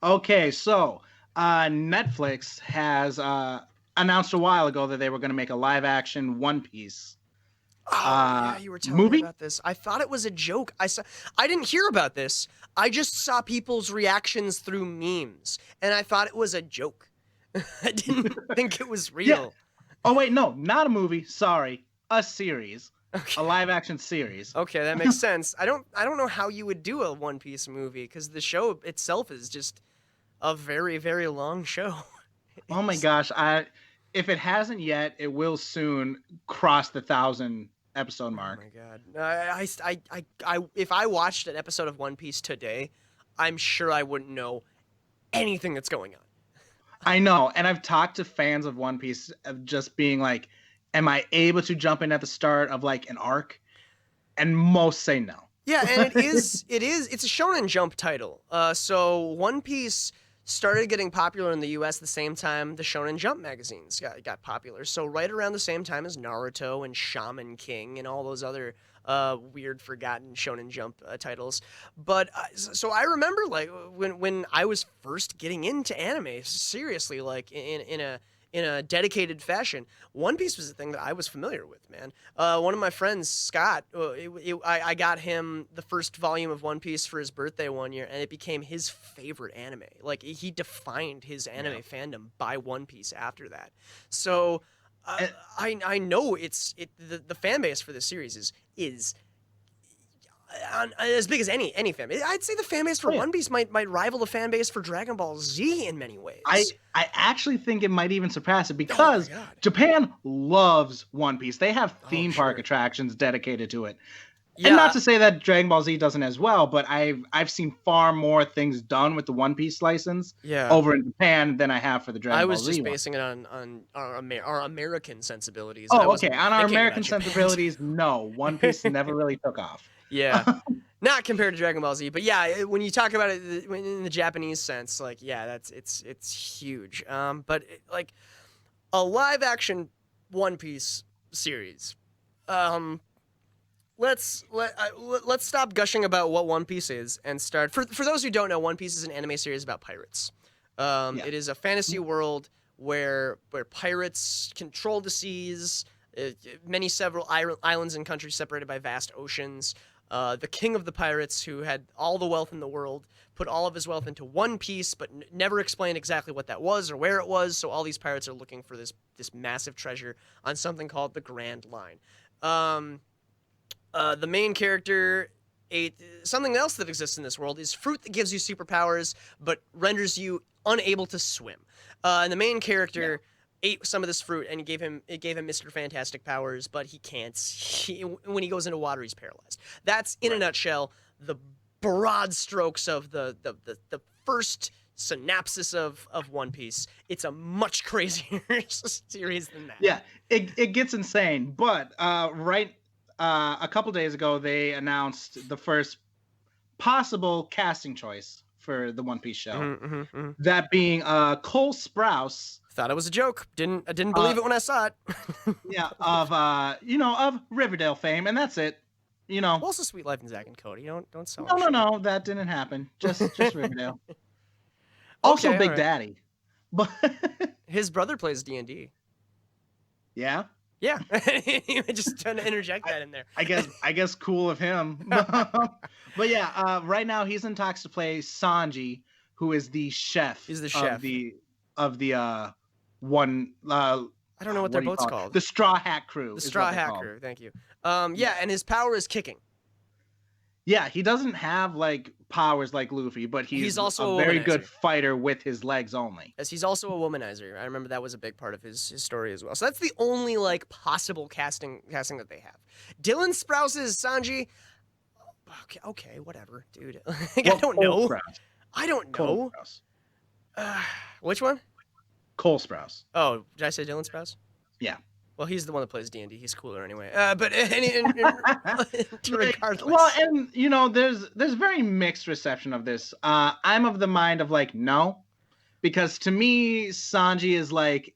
Okay, so Netflix has announced a while ago that they were going to make a live-action One Piece you were telling me about this. I thought it was a joke. I didn't hear about this. I just saw people's reactions through memes, and I thought it was a joke. I didn't think it was real. Yeah. Oh wait, no, not a movie. Sorry, a series. Okay. A live-action series. Okay, that makes sense. I don't know how you would do a One Piece movie because the show itself is just a very, very long show. Oh my gosh! If it hasn't yet, it will soon cross the 1,000-episode mark. Oh my god! If I watched an episode of One Piece today, I'm sure I wouldn't know anything that's going on. I know, and I've talked to fans of One Piece of just being like, am I able to jump in at the start of like an arc? And most say no. Yeah, and it's a Shonen Jump title. So One Piece started getting popular in the U.S. the same time the Shonen Jump magazines got popular. So right around the same time as Naruto and Shaman King and all those other weird forgotten Shonen Jump titles. But so I remember like when I was first getting into anime, seriously, like in a dedicated fashion, One Piece was the thing that I was familiar with, man. One of my friends, Scott, I got him the first volume of One Piece for his birthday one year, and it became his favorite anime. Like, he defined his anime fandom by One Piece after that. So I know the fan base for this series is as big as any fan base. I'd say the fan base for One Piece might rival the fan base for Dragon Ball Z in many ways. I actually think it might even surpass it because Japan loves One Piece. They have theme park attractions dedicated to it. Yeah. And not to say that Dragon Ball Z doesn't as well, but I've seen far more things done with the One Piece license over in Japan than I have for the Dragon Ball Z. I was just basing it on our American sensibilities. Oh, okay. On our American sensibilities, no. One Piece never really took off. Yeah, not compared to Dragon Ball Z, but yeah, when you talk about it in the Japanese sense, like it's huge. But like a live action One Piece series. Let's stop gushing about what One Piece is and start. For those who don't know, One Piece is an anime series about pirates. It is a fantasy world where pirates control the seas. Several islands and countries separated by vast oceans. The king of the pirates, who had all the wealth in the world, put all of his wealth into one piece, but never explained exactly what that was or where it was. So all these pirates are looking for this massive treasure on something called the Grand Line. The main character ate something else that exists in this world is fruit that gives you superpowers, but renders you unable to swim. And the main character ate some of this fruit, and it gave him Mr. Fantastic powers, but he can't. When he goes into water, he's paralyzed. That's, in a nutshell, the broad strokes of the first synopsis of One Piece. It's a much crazier series than that. Yeah, it gets insane. But a couple days ago, they announced the first possible casting choice for the One Piece show. That being Cole Sprouse. Thought it was a joke. I didn't believe it when I saw it. Of Riverdale fame, and that's it. Also Sweet Life and Zack and Cody. Don't sell. No, that didn't happen. Just Riverdale. Also Big Daddy, but his brother plays D&D. Yeah. Yeah, just trying to interject that in there. I guess cool of him. But yeah, right now he's in talks to play Sanji, who is the chef. He's the chef of the one. I don't know what their boat's called. The Straw Hat Crew. The Straw Hat Crew. Thank you. Yeah, and his power is kicking. Yeah, he doesn't have like powers like Luffy, but he's also a very good fighter with his legs only. Yes, he's also a womanizer. I remember that was a big part of his story as well. So that's the only like possible casting that they have. Dylan Sprouse's Sanji. Okay, whatever, dude. I don't know. I don't know. Which one? Cole Sprouse. Oh, did I say Dylan Sprouse? Yeah. Well, he's the one that plays D&D. He's cooler anyway. But regardless. Well, and there's very mixed reception of this. I'm of the mind of like no, because to me Sanji is like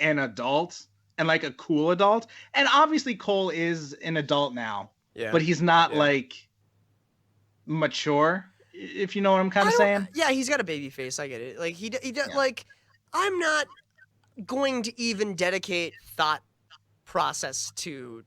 an adult and like a cool adult, and obviously Cole is an adult now. Yeah. But he's not like mature, if you know what I'm kind of saying. Yeah, he's got a baby face. I get it. Like he does like. I'm not going to even dedicate thought process to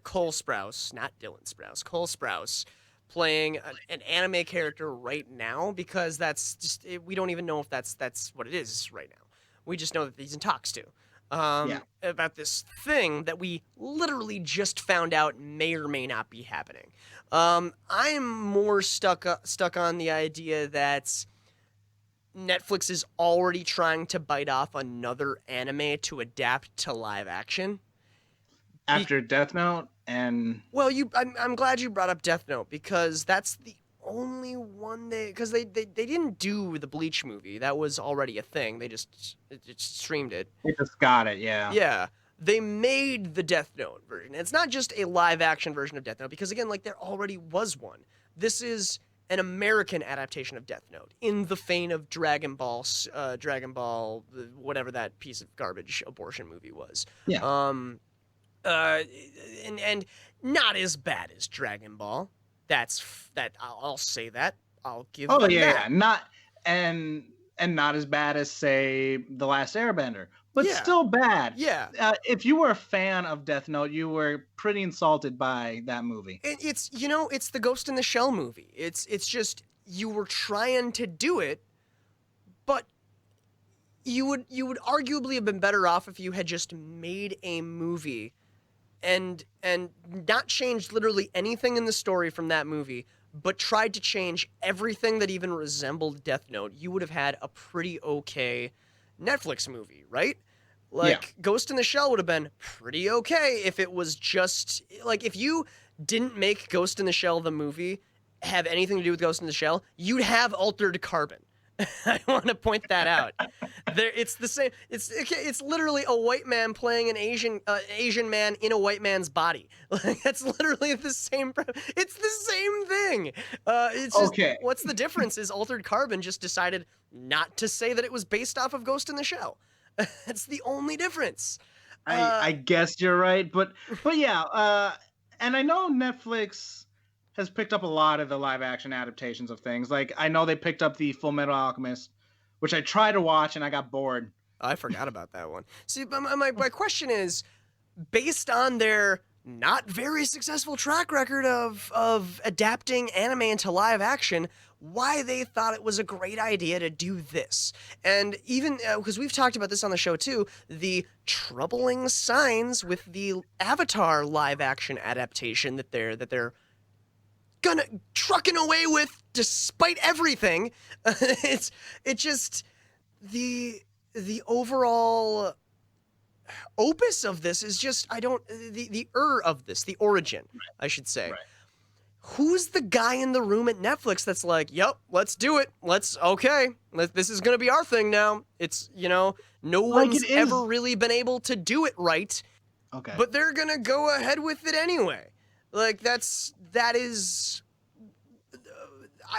Cole Sprouse, not Dylan Sprouse, Cole Sprouse playing an anime character right now, because that's just we don't even know if that's what it is right now. We just know that he's in talks to about this thing that we literally just found out may or may not be happening. I'm more stuck on the idea that Netflix is already trying to bite off another anime to adapt to live action. After Death Note and... Well, I'm glad you brought up Death Note, because that's the only one because they didn't do the Bleach movie. That was already a thing. They just streamed it. They just got it, yeah. Yeah. they made the Death Note version. It's not just a live action version of Death Note, because again, like there already was one. This is an American adaptation of Death Note in the vein of Dragon Ball, whatever that piece of garbage abortion movie was. Yeah. And not as bad as Dragon Ball. I'll say that. I'll give them that. Yeah, not and not as bad as say The Last Airbender, but still bad. Yeah. If you were a fan of Death Note, you were pretty insulted by that movie. It's the Ghost in the Shell movie. It's just you were trying to do it, but you would arguably have been better off if you had just made a movie and not changed literally anything in the story from that movie, but tried to change everything that even resembled Death Note. You would have had a pretty okay Netflix movie, right? Like, Ghost in the Shell would have been pretty okay if it was just, like, if you didn't make Ghost in the Shell the movie have anything to do with Ghost in the Shell, you'd have Altered Carbon. I want to point that out. It's the same. It's literally a white man playing an Asian man in a white man's body. Like, that's literally the same. It's the same thing. It's just, okay. What's the difference? Is Altered Carbon just decided not to say that it was based off of Ghost in the Shell. That's the only difference. I guess you're right, but yeah. And I know Netflix has picked up a lot of the live action adaptations of things. Like, I know they picked up the Full Metal Alchemist, which I tried to watch and I got bored. I forgot about that one. See, my question is, based on their not very successful track record of adapting anime into live action, why they thought it was a great idea to do this. And even, because we've talked about this on the show too, the troubling signs with the Avatar live action adaptation that they're gonna trucking away with despite everything. It's just the overall opus of this is just, the origin, I should say. Right. Who's the guy in the room at Netflix that's like, yep, let's do it. This is going to be our thing now. It's, no one's ever really been able to do it right. Okay. But they're going to go ahead with it anyway. Like, that is,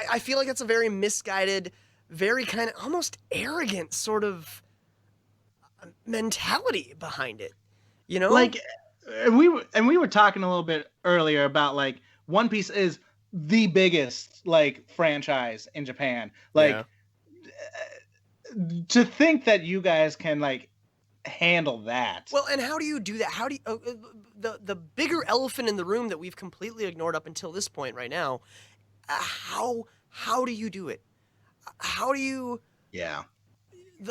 I feel like that's a very misguided, very kind of almost arrogant sort of mentality behind it, Like, and we were talking a little bit earlier about, like, One Piece is the biggest, like, franchise in Japan. Like, to think that you guys can, like, handle that. Well, and how do you do that? How do you, the bigger elephant in the room that we've completely ignored up until this point right now, how do you do it? How do you... Yeah.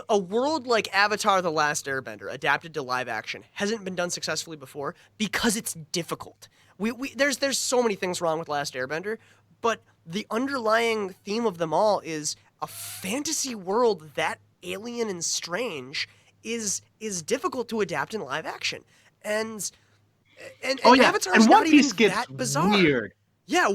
A world like Avatar: The Last Airbender, adapted to live action, hasn't been done successfully before because it's difficult. There's so many things wrong with Last Airbender, but the underlying theme of them all is a fantasy world that alien and strange is difficult to adapt in live action. And Avatar's and not One Piece even gets that bizarre. Weird. Yeah,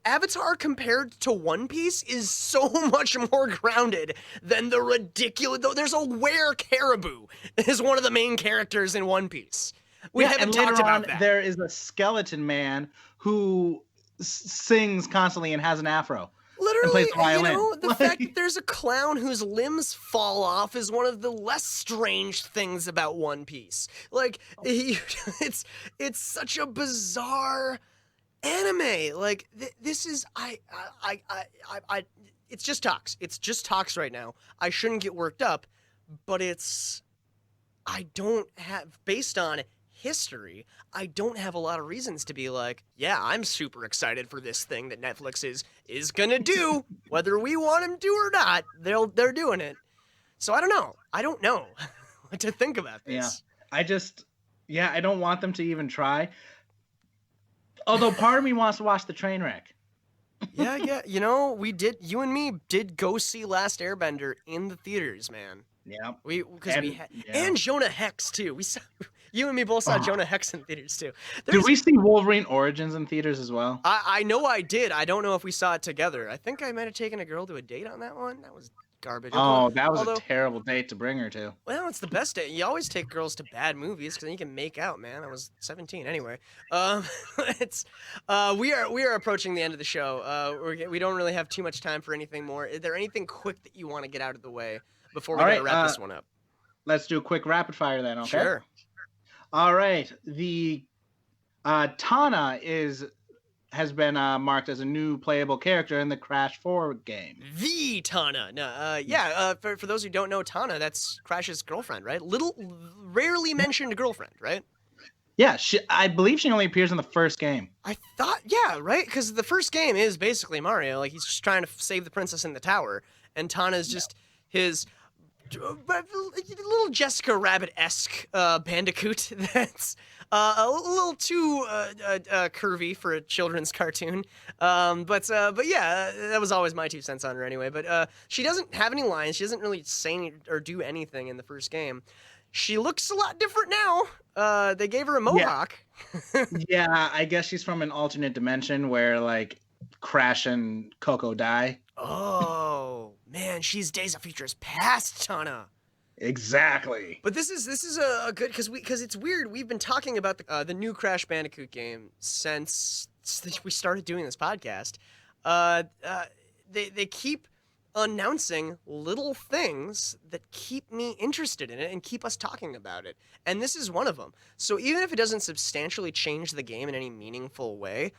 Avatar compared to One Piece is so much more grounded than the ridiculous. There's a were-caribou is one of the main characters in One Piece. We haven't talked about that. There is a skeleton man who sings constantly and has an afro. Literally, and plays the violin. The fact that there's a clown whose limbs fall off is one of the less strange things about One Piece. Like, it's such a bizarre anime. Like, this is it's just talks. It's just talks right now. I shouldn't get worked up, but based on history, I don't have a lot of reasons to be like, yeah, I'm super excited for this thing that Netflix is gonna do, whether we want them to or not. They're doing it. So I don't know what to think about this. Yeah, I don't want them to even try. Although part of me wants to watch the train wreck. Yeah. You and me did go see Last Airbender in the theaters, man. Yeah. And Jonah Hex too. You and me both saw Jonah Hex in theaters too. Did we see Wolverine Origins in theaters as well? I know I did. I don't know if we saw it together. I think I might have taken a girl to a date on that one. That was garbage. Oh, that was Although, a terrible date to bring her to. well, it's the best date. You always take girls to bad movies because then you can make out, man. I was 17 anyway. It's we are approaching the end of the show. We don't really have too much time for anything more. Is there anything quick that you want to get out of the way before we gotta wrap this one up? Let's do a quick rapid fire then, okay? Sure. All right. The Tana has been marked as a new playable character in the Crash 4 game. The Tana. No, for those who don't know Tana, that's Crash's girlfriend, right? Rarely mentioned girlfriend, right? Yeah, I believe she only appears in the first game. I thought, yeah, right? Because the first game is basically Mario. Like, he's just trying to save the princess in the tower. And Tana's just his little Jessica Rabbit-esque bandicoot that's a little too curvy for a children's cartoon. But yeah, that was always my 2 cents on her anyway. But she doesn't have any lines. She doesn't really say or do anything in the first game. She looks a lot different now. They gave her a mohawk. Yeah, I guess she's from an alternate dimension where, like, Crash and Coco die. Oh, man, she's Days of Future's Past, Tana. Exactly. But this is a good because it's weird. We've been talking about the new Crash Bandicoot game since we started doing this podcast. They keep announcing little things that keep me interested in it and keep us talking about it. And this is one of them. So even if it doesn't substantially change the game in any meaningful way,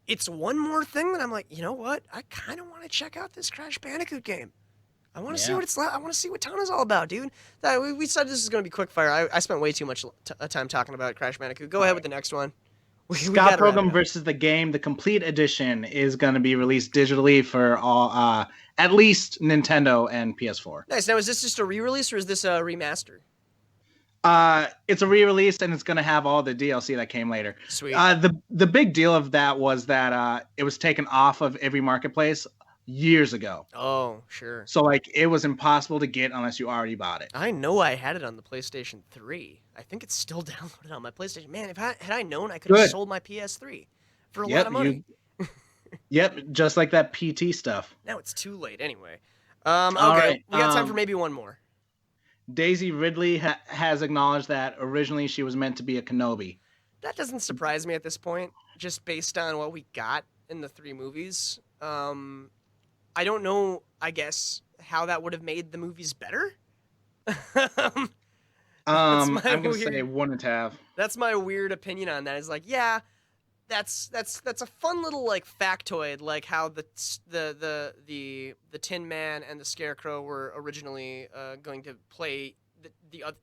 it's one more thing that I'm like, you know what? I kind of want to check out this Crash Bandicoot game. I want to see what it's like. I want to see what Tana's all about, dude. We said this is going to be quick fire. I spent way too much time talking about Crash Bandicoot. Go ahead with the next one. Scott Pilgrim versus the Game, the complete edition, is going to be released digitally for all, at least Nintendo and PS4. Nice. Now, is this just a re-release or is this a remaster? It's a re-release and it's going to have all the DLC that came later. Sweet. The big deal of that was that it was taken off of every marketplace years ago. Oh, sure. So, like, it was impossible to get unless you already bought it. I know I had it on the PlayStation 3. I think it's still downloaded on my PlayStation. Man, had I known, I could have sold my PS3 for a lot of money. Yep, just like that PT stuff. Now it's too late anyway. Okay, we got time for maybe one more. Daisy Ridley has acknowledged that originally she was meant to be a Kenobi. That doesn't surprise me at this point, just based on what we got in the 3 movies. I don't know, I guess, how that would have made the movies better. I'm gonna say wouldn't have. That's my weird opinion on that. Is like, yeah, that's a fun little like factoid, like how the Tin Man and the Scarecrow were originally going to play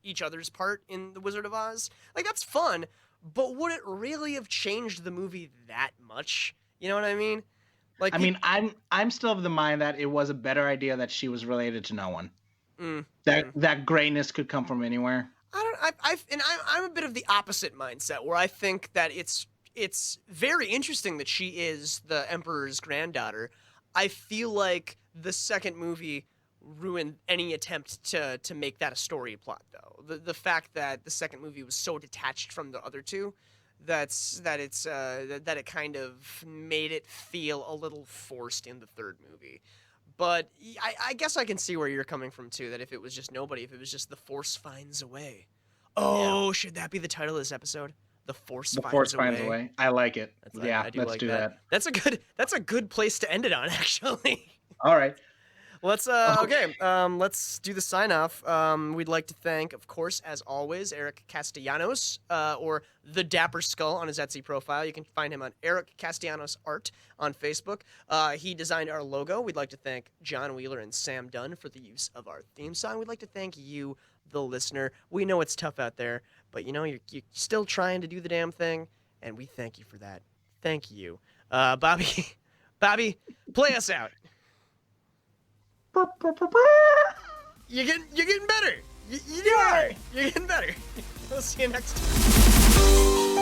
each other's part in the Wizard of Oz. Like, that's fun, but would it really have changed the movie that much? You know what I mean? Like, I'm still of the mind that it was a better idea that she was related to no one. That greatness could come from anywhere. I'm a bit of the opposite mindset, where I think that it's very interesting that she is the Emperor's granddaughter. I feel like the second movie ruined any attempt to make that a story plot, though. The fact that the second movie was so detached from the other two, that it kind of made it feel a little forced in the third movie. But I guess I can see where you're coming from too. That if it was just nobody, if it was just the Force finds a way. Oh, yeah. Should that be the title of this episode? The Force finds a way. I like it. Let's do that. That's a good place to end it on, actually. All right. Let's let's do the sign off. We'd like to thank, of course, as always, Eric Castellanos, or the Dapper Skull on his Etsy profile. You can find him on Eric Castellanos Art on Facebook. He designed our logo. We'd like to thank John Wheeler and Sam Dunn for the use of our theme song. We'd like to thank you, the listener. We know it's tough out there, but you're still trying to do the damn thing, and we thank you for that. Thank you, Bobby. Bobby, play us out. You're getting better. You are. You're getting better. We'll see you next time.